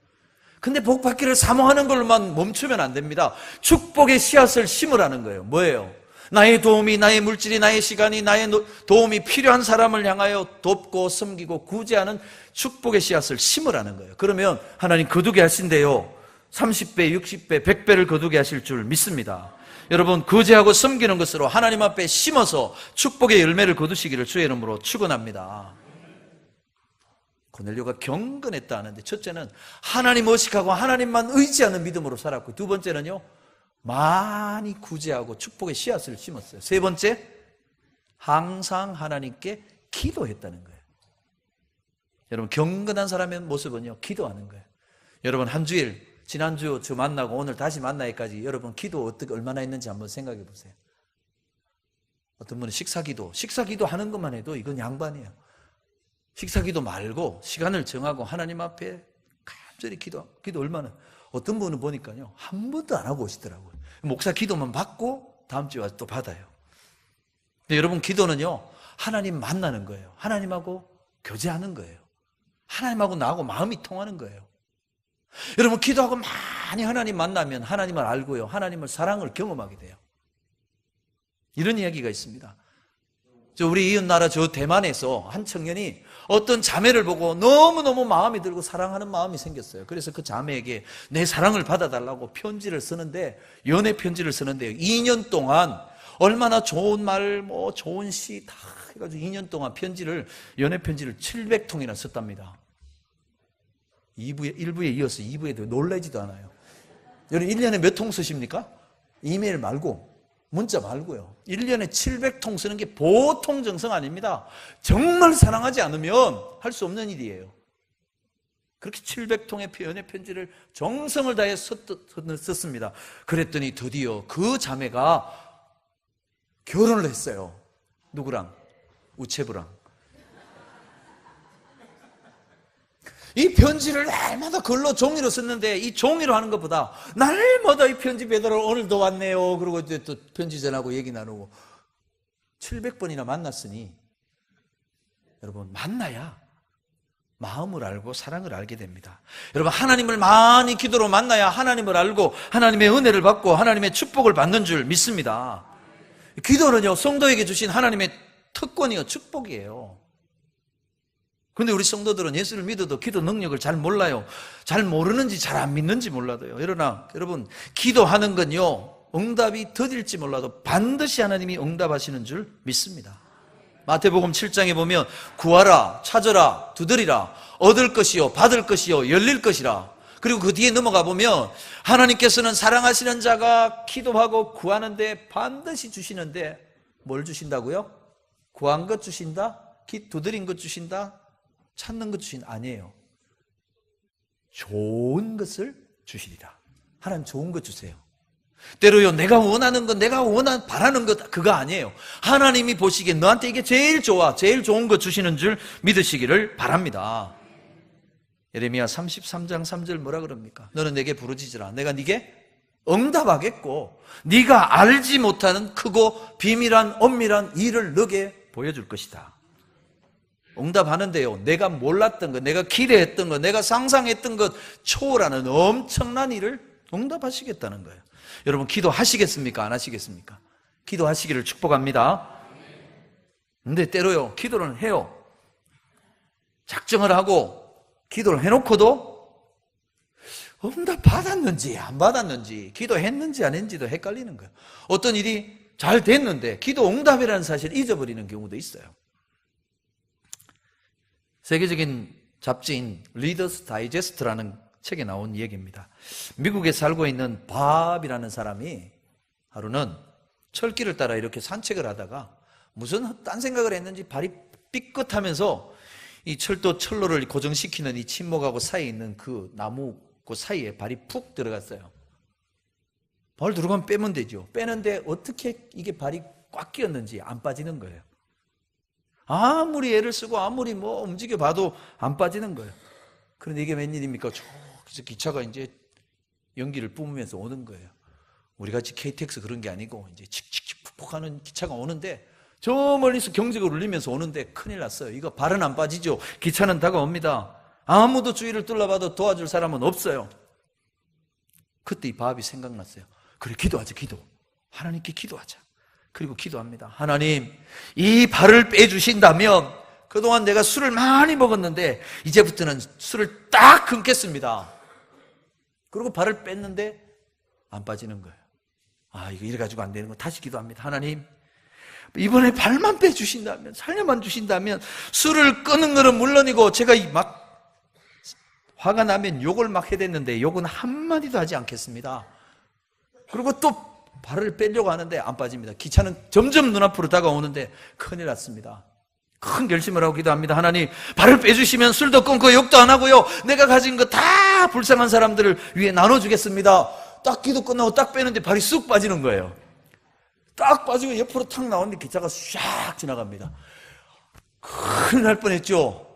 근데 복 받기를 사모하는 걸로만 멈추면 안 됩니다. 축복의 씨앗을 심으라는 거예요. 뭐예요? 나의 도움이, 나의 물질이, 나의 시간이, 나의 도움이 필요한 사람을 향하여 돕고 섬기고 구제하는 축복의 씨앗을 심으라는 거예요. 그러면 하나님 거두게 하신대요. 30배, 60배, 100배를 거두게 하실 줄 믿습니다. 여러분, 구제하고 섬기는 것으로 하나님 앞에 심어서 축복의 열매를 거두시기를 주의 이름으로 축원합니다. 고넬료가 경건했다 하는데, 첫째는 하나님 의식하고 하나님만 의지하는 믿음으로 살았고, 두 번째는요, 많이 구제하고 축복의 씨앗을 심었어요. 세 번째, 항상 하나님께 기도했다는 거예요. 여러분, 경건한 사람의 모습은요, 기도하는 거예요. 여러분, 한 주일, 지난주 저 만나고 오늘 다시 만나기까지 여러분 기도 어떻게 얼마나 했는지 한번 생각해 보세요. 어떤 분은 식사기도 하는 것만 해도 이건 양반이에요. 식사기도 말고 시간을 정하고 하나님 앞에 간절히 기도 얼마나. 어떤 분은 보니까요, 한 번도 안 하고 오시더라고요. 목사 기도만 받고 다음 주에 와서 또 받아요. 근데 여러분, 기도는요, 하나님 만나는 거예요. 하나님하고 교제하는 거예요. 하나님하고 나하고 마음이 통하는 거예요. 여러분, 기도하고 많이 하나님 만나면 하나님을 알고요, 하나님을 사랑을 경험하게 돼요. 이런 이야기가 있습니다. 우리 이웃나라 저 대만에서 한 청년이 어떤 자매를 보고 너무너무 마음이 들고 사랑하는 마음이 생겼어요. 그래서 그 자매에게 내 사랑을 받아달라고 편지를 쓰는데, 연애 편지를 쓰는데 2년 동안 얼마나 좋은 말, 좋은 시 다 해가지고 2년 동안 연애 편지를 700통이나 썼답니다. 1부에 이어서 2부에도 놀라지도 않아요. 여러분, 1년에 몇 통 쓰십니까? 이메일 말고, 문자 말고요. 1년에 700통 쓰는 게 보통 정성 아닙니다. 정말 사랑하지 않으면 할 수 없는 일이에요. 그렇게 700통의 연애 편지를 정성을 다해 썼습니다. 그랬더니 드디어 그 자매가 결혼을 했어요. 누구랑? 우체부랑. 이 편지를 날마다 글로 종이로 썼는데, 이 종이로 하는 것보다 날마다 이 편지 배달을 오늘도 왔네요. 그리고 이제 또 편지 전하고 얘기 나누고 700번이나 만났으니, 여러분, 만나야 마음을 알고 사랑을 알게 됩니다. 여러분, 하나님을 많이 기도로 만나야 하나님을 알고 하나님의 은혜를 받고 하나님의 축복을 받는 줄 믿습니다. 기도는요, 성도에게 주신 하나님의 특권이요, 축복이에요. 근데 우리 성도들은 예수를 믿어도 기도 능력을 잘 몰라요. 잘 모르는지 잘 안 믿는지 몰라도요. 그러나 여러분, 기도하는 건요, 응답이 더딜지 몰라도 반드시 하나님이 응답하시는 줄 믿습니다. 마태복음 7장에 보면 구하라, 찾으라, 두드리라, 얻을 것이요, 받을 것이요, 열릴 것이라. 그리고 그 뒤에 넘어가 보면 하나님께서는 사랑하시는 자가 기도하고 구하는데 반드시 주시는데, 뭘 주신다고요? 구한 것 주신다? 두드린 것 주신다? 찾는 것 주신 아니에요. 좋은 것을 주시리라. 하나님 좋은 것 주세요. 때로요, 내가 원하는 것, 바라는 것, 그거 아니에요. 하나님이 보시기에 너한테 이게 제일 좋아, 제일 좋은 것 주시는 줄 믿으시기를 바랍니다. 예레미야 33장 3절 뭐라 그럽니까? 너는 내게 부르짖으라. 내가 네게 응답하겠고 네가 알지 못하는 크고 비밀한 엄밀한 일을 너게 보여줄 것이다. 응답하는데요, 내가 몰랐던 것, 내가 기대했던 것, 내가 상상했던 것 초월하는 엄청난 일을 응답하시겠다는 거예요. 여러분, 기도하시겠습니까? 안 하시겠습니까? 기도하시기를 축복합니다. 근데 때로요, 기도를 해요. 작정을 하고 기도를 해놓고도 응답 받았는지 안 받았는지, 기도했는지 안 했는지도 헷갈리는 거예요. 어떤 일이 잘 됐는데 기도 응답이라는 사실을 잊어버리는 경우도 있어요. 세계적인 잡지인 리더스 다이제스트라는 책에 나온 얘기입니다. 미국에 살고 있는 밥이라는 사람이 하루는 철길을 따라 이렇게 산책을 하다가 무슨 딴 생각을 했는지 발이 삐끗하면서 이 철로를 고정시키는 이 침목하고 사이에 있는 그 나무 그 사이에 발이 푹 들어갔어요. 발 들어가면 빼면 되죠. 빼는데 어떻게 이게 발이 꽉 끼었는지 안 빠지는 거예요. 아무리 애를 쓰고 아무리 뭐 움직여봐도 안 빠지는 거예요. 그런데 이게 웬일입니까? 저기서 기차가 이제 연기를 뿜으면서 오는 거예요. 우리 같이 KTX 그런 게 아니고 이제 칙칙칙 푹푹 하는 기차가 오는데 저 멀리서 경적을 울리면서 오는데 큰일 났어요. 이거 발은 안 빠지죠. 기차는 다가옵니다. 아무도 주위를 둘러봐도 도와줄 사람은 없어요. 그때 이 밥이 생각났어요. 그래, 기도하자, 기도. 하나님께 기도하자. 그리고 기도합니다. 하나님, 이 발을 빼주신다면 그동안 내가 술을 많이 먹었는데 이제부터는 술을 딱 끊겠습니다. 그리고 발을 뺐는데 안 빠지는 거예요. 아, 이거 이래가지고 안 되는 거. 다시 기도합니다. 하나님, 이번에 발만 빼주신다면, 살려만 주신다면 술을 끊는 거는 물론이고 제가 막 화가 나면 욕을 막 해댔는데 욕은 한마디도 하지 않겠습니다. 그리고 또 발을 빼려고 하는데 안 빠집니다. 기차는 점점 눈앞으로 다가오는데 큰일 났습니다. 큰 결심을 하고 기도합니다. 하나님, 발을 빼주시면 술도 끊고 욕도 안 하고요, 내가 가진 거 다 불쌍한 사람들을 위해 나눠주겠습니다. 딱 기도 끝나고 딱 빼는데 발이 쑥 빠지는 거예요. 딱 빠지고 옆으로 탁 나오는데 기차가 샥 지나갑니다. 큰일 날 뻔했죠.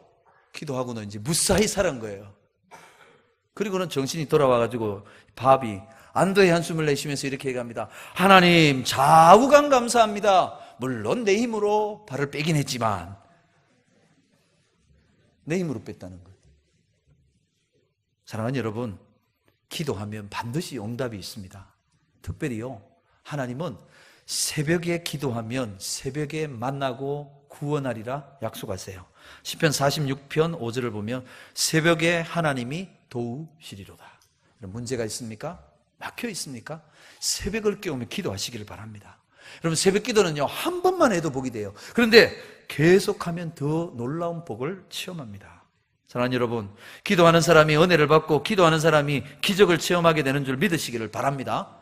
기도하고는 이제 무사히 살은 거예요. 그리고는 정신이 돌아와가지고 밥이 안도의 한숨을 내쉬면서 이렇게 얘기합니다. 하나님, 좌우간 감사합니다. 물론 내 힘으로 발을 빼긴 했지만 내 힘으로 뺐다는 거예요. 사랑하는 여러분, 기도하면 반드시 응답이 있습니다. 특별히요, 하나님은 새벽에 기도하면 새벽에 만나고 구원하리라 약속하세요. 시편 46편 5절을 보면 새벽에 하나님이 도우시리로다. 이런 문제가 있습니까? 막혀 있습니까? 새벽을 깨우며 기도하시기를 바랍니다. 여러분, 새벽 기도는요, 한 번만 해도 복이 돼요. 그런데 계속하면 더 놀라운 복을 체험합니다. 사랑하는 여러분, 기도하는 사람이 은혜를 받고 기도하는 사람이 기적을 체험하게 되는 줄 믿으시기를 바랍니다.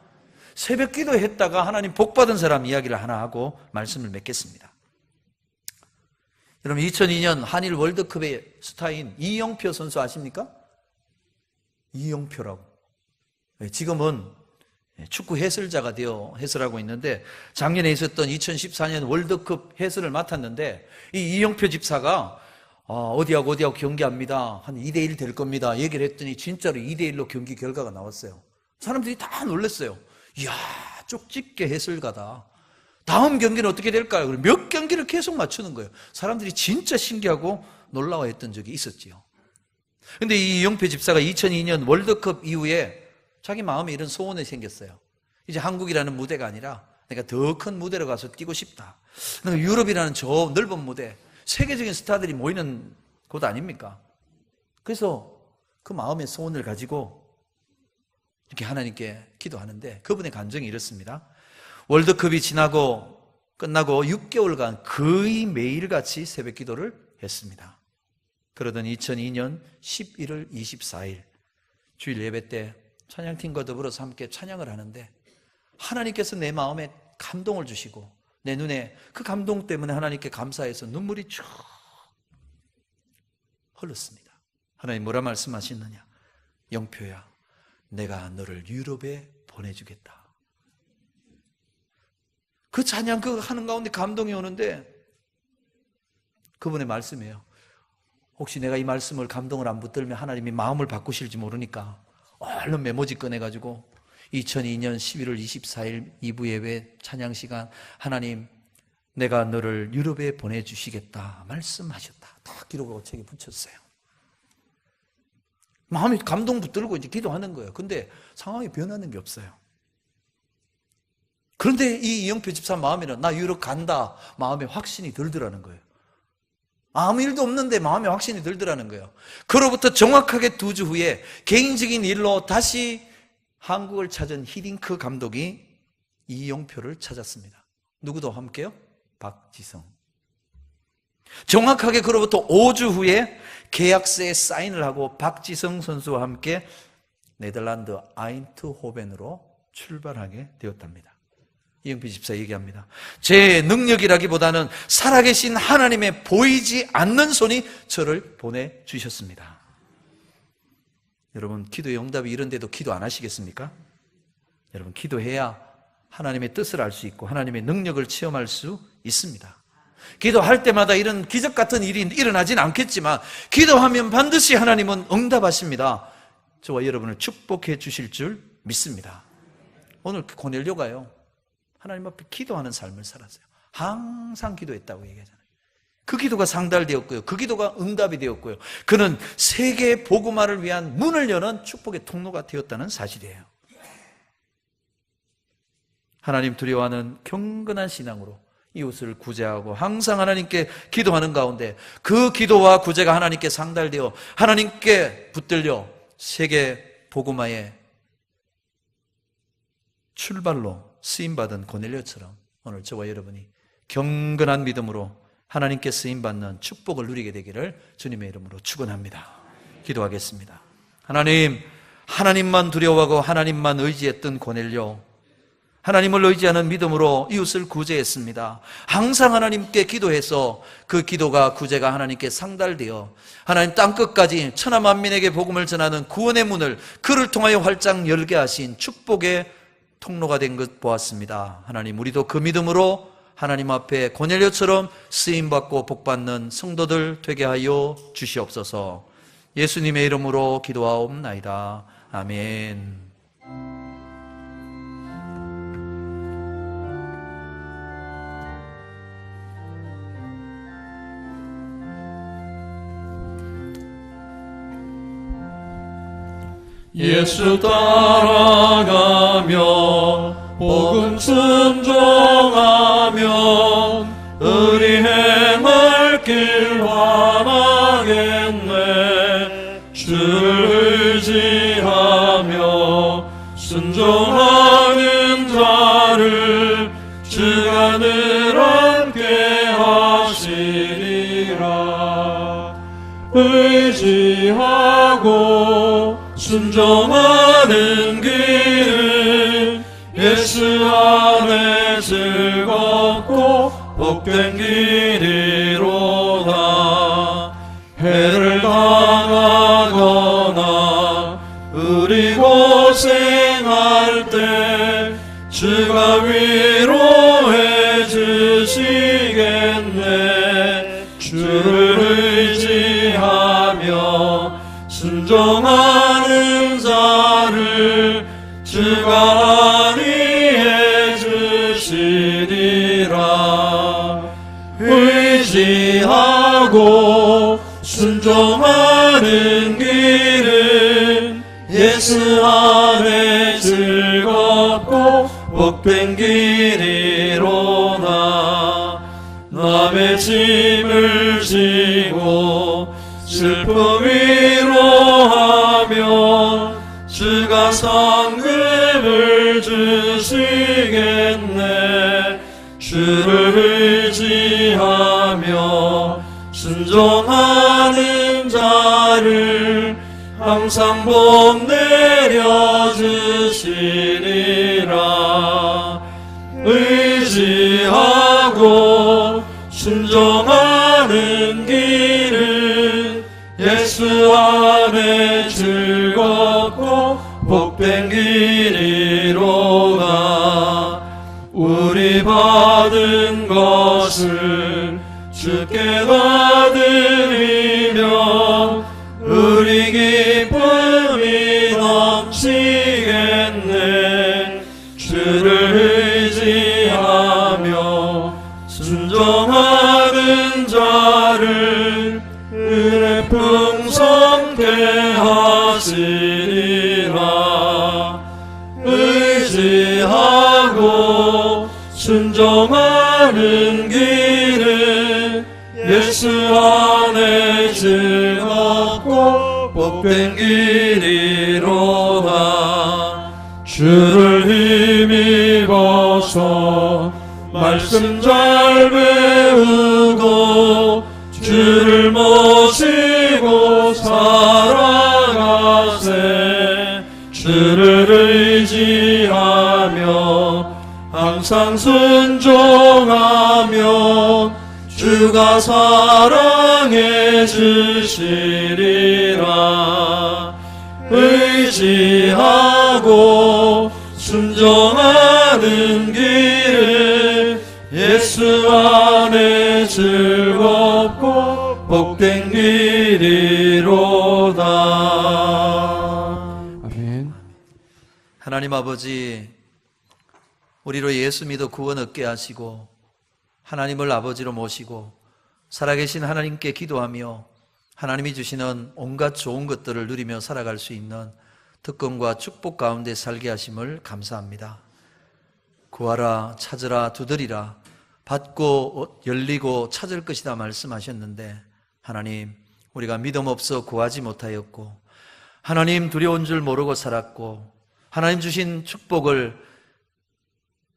새벽 기도했다가 하나님 복 받은 사람 이야기를 하나 하고 말씀을 맺겠습니다. 여러분, 2002년 한일 월드컵의 스타인 이영표 선수 아십니까? 이영표라고. 지금은 축구 해설자가 되어 해설하고 있는데 작년에 있었던 2014년 월드컵 해설을 맡았는데 이 이영표 집사가 어디하고 경기합니다. 한 2대1 될 겁니다. 얘기를 했더니 진짜로 2대1로 경기 결과가 나왔어요. 사람들이 다 놀랐어요. 이야, 쪽집게 해설가다. 다음 경기는 어떻게 될까요? 몇 경기를 계속 맞추는 거예요. 사람들이 진짜 신기하고 놀라워했던 적이 있었지요. 근데 이 이영표 집사가 2002년 월드컵 이후에 자기 마음에 이런 소원이 생겼어요. 이제 한국이라는 무대가 아니라 내가 더 큰 무대로 가서 뛰고 싶다. 유럽이라는 저 넓은 무대, 세계적인 스타들이 모이는 곳 아닙니까? 그래서 그 마음의 소원을 가지고 이렇게 하나님께 기도하는데 그분의 감정이 이렇습니다. 월드컵이 끝나고 6개월간 거의 매일같이 새벽 기도를 했습니다. 그러던 2002년 11월 24일 주일 예배 때 찬양팀과 더불어서 함께 찬양을 하는데 하나님께서 내 마음에 감동을 주시고 내 눈에 그 감동 때문에 하나님께 감사해서 눈물이 쭉 흘렀습니다. 하나님 뭐라 말씀하시느냐? 영표야, 내가 너를 유럽에 보내주겠다. 그 찬양 그거 하는 가운데 감동이 오는데 그분의 말씀이에요. 혹시 내가 이 말씀을 감동을 안 붙들면 하나님이 마음을 바꾸실지 모르니까 얼른 메모지 꺼내가지고 2002년 11월 24일 2부 예배 찬양 시간, 하나님 내가 너를 유럽에 보내주시겠다 말씀하셨다. 다 기록하고 책에 붙였어요. 마음이 감동 붙들고 이제 기도하는 거예요. 근데 상황이 변하는 게 없어요. 그런데 이 이영표 집사 마음에는 나 유럽 간다 마음에 확신이 들더라는 거예요. 아무 일도 없는데 마음에 확신이 들더라는 거예요. 그로부터 정확하게 2주 후에 개인적인 일로 다시 한국을 찾은 히딩크 감독이 이영표를 찾았습니다. 누구도 함께요? 박지성. 정확하게 그로부터 5주 후에 계약서에 사인을 하고 박지성 선수와 함께 네덜란드 아인트호벤으로 출발하게 되었답니다. 이영표 집사 얘기합니다. 제 능력이라기보다는 살아계신 하나님의 보이지 않는 손이 저를 보내주셨습니다. 여러분 기도의 응답이 이런데도 기도 안 하시겠습니까? 여러분 기도해야 하나님의 뜻을 알 수 있고 하나님의 능력을 체험할 수 있습니다. 기도할 때마다 이런 기적 같은 일이 일어나진 않겠지만 기도하면 반드시 하나님은 응답하십니다. 저와 여러분을 축복해 주실 줄 믿습니다. 오늘 고넬료가요 하나님 앞에 기도하는 삶을 살았어요. 항상 기도했다고 얘기하잖아요. 그 기도가 상달되었고요. 그 기도가 응답이 되었고요. 그는 세계 복음화를 위한 문을 여는 축복의 통로가 되었다는 사실이에요. 하나님 두려워하는 경건한 신앙으로 이웃을 구제하고 항상 하나님께 기도하는 가운데 그 기도와 구제가 하나님께 상달되어 하나님께 붙들려 세계 복음화의 출발로 쓰임받은 고넬료처럼 오늘 저와 여러분이 경건한 믿음으로 하나님께 쓰임받는 축복을 누리게 되기를 주님의 이름으로 축원합니다. 기도하겠습니다. 하나님, 하나님만 두려워하고 하나님만 의지했던 고넬료, 하나님을 의지하는 믿음으로 이웃을 구제했습니다. 항상 하나님께 기도해서 그 기도가 구제가 하나님께 상달되어 하나님 땅끝까지 천하만민에게 복음을 전하는 구원의 문을 그를 통하여 활짝 열게 하신 축복의 통로가 된 것 보았습니다. 하나님, 우리도 그 믿음으로 하나님 앞에 고넬료처럼 쓰임받고 복받는 성도들 되게 하여 주시옵소서. 예수님의 이름으로 기도하옵나이다. 아멘. 예수 따라가며 복음 순종하며 의리 행할 길 환하겠네. 주를 의지하며 순종하는 자를 주가 늘 함께 하시리라. 의지하고 순종하는 길은 예수 안에 즐겁고 복된 길이로다. 해를 당하거나 우리 고생할 때 주가 위로해 주시겠네. 주를 의지하며 순종하는 자를 주가 안위해 주시리라. 의지하고 순종하는 길은 예수 안에 즐겁고 복된 길이로다. 남의 짐을 지고 슬픔 위로하며 주가 상급을 주시겠네. 주를 의지하며 순종하는 자를 항상 복 내려주시리라. 의지하고 순종하는 길은 예수 안에 즐겁고 복된 받은 것을 주께 다 드리면 우리 기쁨이 넘치겠네. 주를 의지하며 순종하는 자를 은혜 풍성케 하시리라. 의지하고 순종하는 길은 예수 안에 즐겁고 복된 길이로다. 주를 힘입어서 말씀 잘 배우고 주를 모시고 살아가세. 주를 의지하며 항상 순종하면 주가 사랑해 주시리라. 의지하고 순종하는 길은 예수 안에 즐겁고 복된 길이로다. 아멘. 하나님 아버지, 우리로 예수 믿어 구원 얻게 하시고 하나님을 아버지로 모시고 살아계신 하나님께 기도하며 하나님이 주시는 온갖 좋은 것들을 누리며 살아갈 수 있는 특권과 축복 가운데 살게 하심을 감사합니다. 구하라, 찾으라, 두드리라, 받고 열리고 찾을 것이다 말씀하셨는데, 하나님, 우리가 믿음 없어 구하지 못하였고 하나님 두려운 줄 모르고 살았고 하나님 주신 축복을,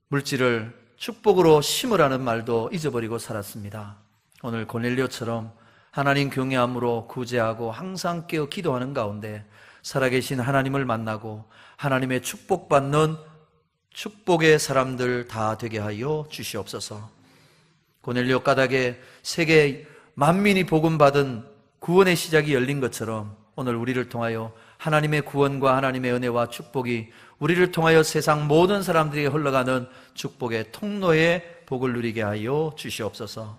물질을 축복으로 심으라는 말도 잊어버리고 살았습니다. 오늘 고넬료처럼 하나님 경외함으로 구제하고 항상 깨어 기도하는 가운데 살아계신 하나님을 만나고 하나님의 축복받는 축복의 사람들 다 되게 하여 주시옵소서. 고넬료 까닭에 세계 만민이 복음받은 구원의 시작이 열린 것처럼 오늘 우리를 통하여 하나님의 구원과 하나님의 은혜와 축복이 우리를 통하여 세상 모든 사람들에게 흘러가는 축복의 통로에 복을 누리게 하여 주시옵소서.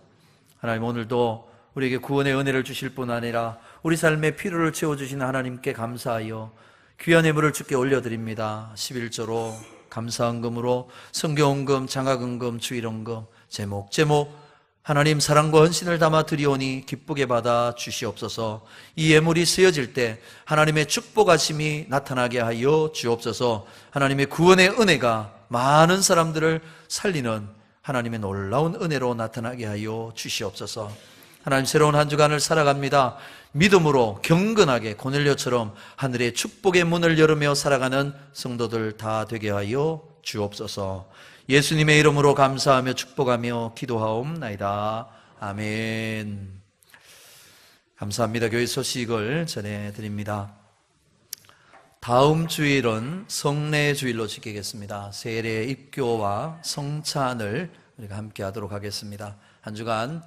하나님, 오늘도 우리에게 구원의 은혜를 주실 뿐 아니라 우리 삶의 필요를 채워주시는 하나님께 감사하여 귀한 예물을 주께 올려드립니다. 11조로 감사헌금으로 성경헌금, 장학헌금, 주일헌금, 제목 하나님 사랑과 헌신을 담아 드리오니 기쁘게 받아 주시옵소서. 이 예물이 쓰여질 때 하나님의 축복하심이 나타나게 하여 주옵소서. 하나님의 구원의 은혜가 많은 사람들을 살리는 하나님의 놀라운 은혜로 나타나게 하여 주시옵소서. 하나님, 새로운 한 주간을 살아갑니다. 믿음으로 경건하게 고넬료처럼 하늘의 축복의 문을 열으며 살아가는 성도들 다 되게 하여 주옵소서. 예수님의 이름으로 감사하며 축복하며 기도하옵나이다. 아멘. 감사합니다. 교회 소식을 전해드립니다. 다음 주일은 성례 주일로 지키겠습니다. 세례 입교와 성찬을 우리가 함께 하도록 하겠습니다. 한 주간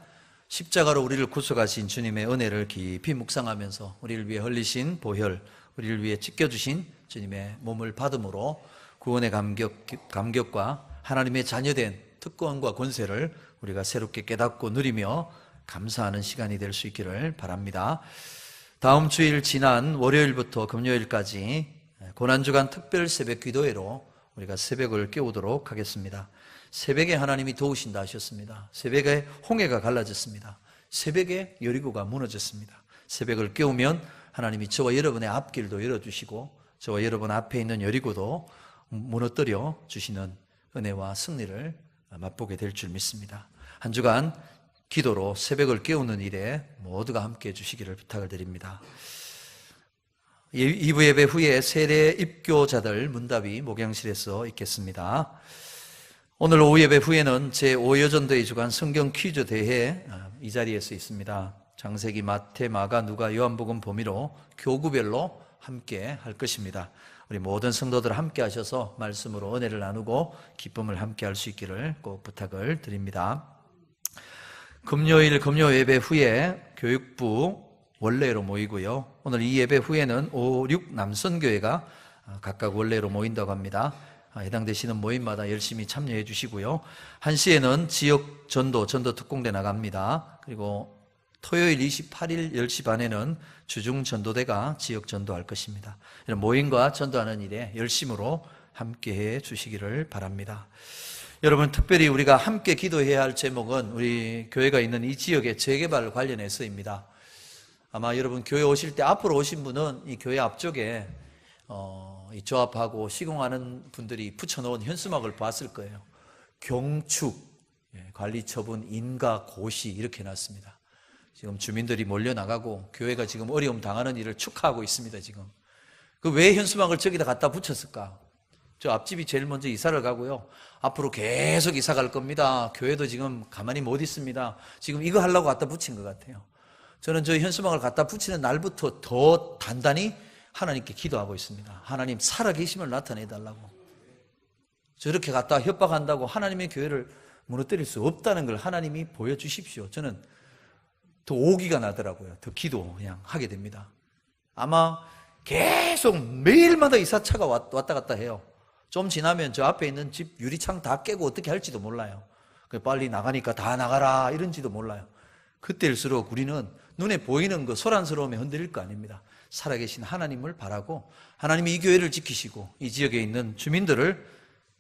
십자가로 우리를 구속하신 주님의 은혜를 깊이 묵상하면서 우리를 위해 흘리신 보혈, 우리를 위해 찢겨주신 주님의 몸을 받음으로 구원의 감격과 하나님의 자녀된 특권과 권세를 우리가 새롭게 깨닫고 누리며 감사하는 시간이 될 수 있기를 바랍니다. 다음 주일 지난 월요일부터 금요일까지 고난주간 특별 새벽 기도회로 우리가 새벽을 깨우도록 하겠습니다. 새벽에 하나님이 도우신다 하셨습니다. 새벽에 홍해가 갈라졌습니다. 새벽에 여리고가 무너졌습니다. 새벽을 깨우면 하나님이 저와 여러분의 앞길도 열어주시고 저와 여러분 앞에 있는 여리고도 무너뜨려 주시는 은혜와 승리를 맛보게 될 줄 믿습니다. 한 주간 기도로 새벽을 깨우는 일에 모두가 함께해 주시기를 부탁을 드립니다. 2부 예배 후에 세례 입교자들 문답이 목양실에서 있겠습니다. 오늘 오후 예배 후에는 제5여전도의 주간 성경 퀴즈 대회 이 자리에서 있습니다. 창세기, 마태, 마가, 누가, 요한복음 범위로 교구별로 함께 할 것입니다. 우리 모든 성도들 함께 하셔서 말씀으로 은혜를 나누고 기쁨을 함께 할 수 있기를 꼭 부탁을 드립니다. 금요일 금요 예배 후에 교육부 원래로 모이고요. 오늘 이 예배 후에는 5, 6 남선교회가 각각 원래로 모인다고 합니다. 해당되시는 모임마다 열심히 참여해 주시고요. 1시에는 지역 전도 특공대 나갑니다. 그리고 토요일 28일 10시 반에는 주중 전도대가 지역 전도할 것입니다. 이런 모임과 전도하는 일에 열심으로 함께해 주시기를 바랍니다. 여러분, 특별히 우리가 함께 기도해야 할 제목은 우리 교회가 있는 이 지역의 재개발 관련해서입니다. 아마 여러분 교회 오실 때 앞으로 오신 분은 이 교회 앞쪽에 이 조합하고 시공하는 분들이 붙여놓은 현수막을 봤을 거예요. 경축, 관리처분, 인가, 고시 이렇게 해놨습니다. 지금 주민들이 몰려나가고 교회가 지금 어려움 당하는 일을 축하하고 있습니다. 지금 그 왜 현수막을 저기다 갖다 붙였을까? 저 앞집이 제일 먼저 이사를 가고요. 앞으로 계속 이사 갈 겁니다. 교회도 지금 가만히 못 있습니다. 지금 이거 하려고 갖다 붙인 것 같아요. 저는 저 현수막을 갖다 붙이는 날부터 더 단단히 하나님께 기도하고 있습니다. 하나님 살아계심을 나타내달라고. 저렇게 갖다 협박한다고 하나님의 교회를 무너뜨릴 수 없다는 걸 하나님이 보여주십시오. 저는 더 오기가 나더라고요. 더 기도 그냥 하게 됩니다. 아마 계속 매일마다 이사차가 왔다 갔다 해요. 좀 지나면 저 앞에 있는 집 유리창 다 깨고 어떻게 할지도 몰라요. 빨리 나가니까 다 나가라 이런지도 몰라요. 그때일수록 우리는 눈에 보이는 그 소란스러움에 흔들릴 거 아닙니다. 살아계신 하나님을 바라고 하나님이 이 교회를 지키시고 이 지역에 있는 주민들을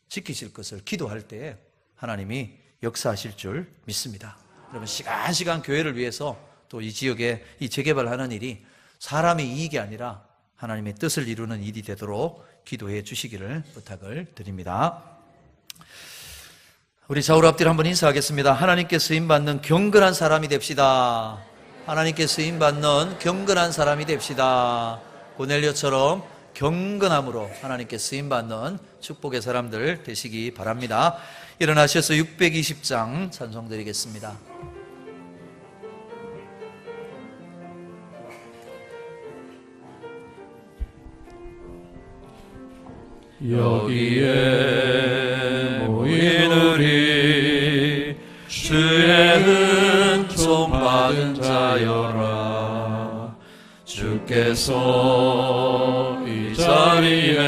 지키실 것을 기도할 때에 하나님이 역사하실 줄 믿습니다. 여러분, 시간 교회를 위해서 또 이 지역에 이 재개발하는 일이 사람의 이익이 아니라 하나님의 뜻을 이루는 일이 되도록 기도해 주시기를 부탁을 드립니다. 우리 좌우로 앞뒤로 한번 인사하겠습니다. 하나님께 쓰임받는 경건한 사람이 됩시다. 하나님께 쓰임받는 경건한 사람이 됩시다. 고넬료처럼 경건함으로 하나님께 쓰임받는 축복의 사람들 되시기 바랍니다. 일어나셔서 620장 찬송 드리겠습니다. 여기에 모인 우리 주의 은총 받은 자여라. 주께서 이 자리에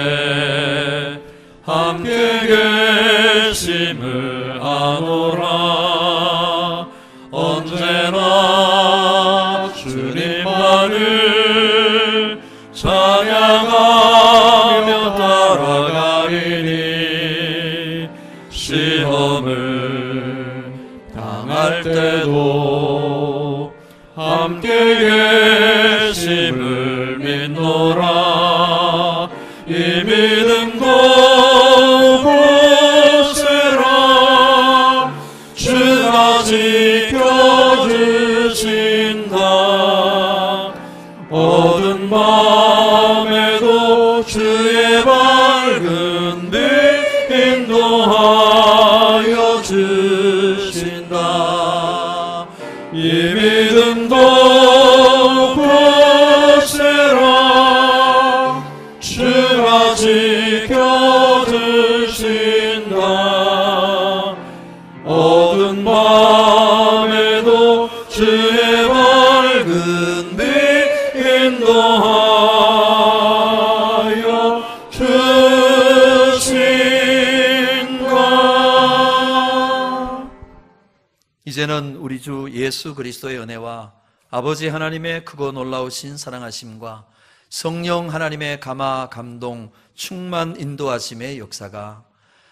함께 계심을 아노라. 언제나 주님만을 찬양하며 따라가리니 시험을 당할 때도 함께 계심을 믿노라. 이 믿음도 굳세라. 주가 지켜주신다. 어두운 밤에도 주의 밝은 빛 인도하여 주신다. 이 믿음도 굳세라. 주가 지켜주신다. 어두운 밤에도 주의 밝은 빛 인도하여 주신다. 이제는 우리 주 예수 그리스도의 은혜와 아버지 하나님의 크고 놀라우신 사랑하심과 성령 하나님의 감화 감동 충만 인도하심의 역사가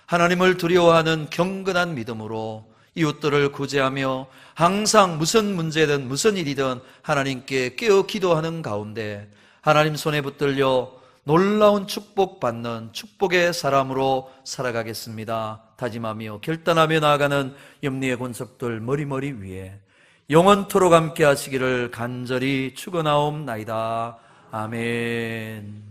하나님을 두려워하는 경건한 믿음으로 이웃들을 구제하며 항상 무슨 문제든 무슨 일이든 하나님께 깨어 기도하는 가운데 하나님 손에 붙들려 놀라운 축복받는 축복의 사람으로 살아가겠습니다. 다짐하며 결단하며 나아가는 염리의 권속들 머리머리 위에 영원토록 함께 하시기를 간절히 축원하옵나이다. 아멘.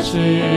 하신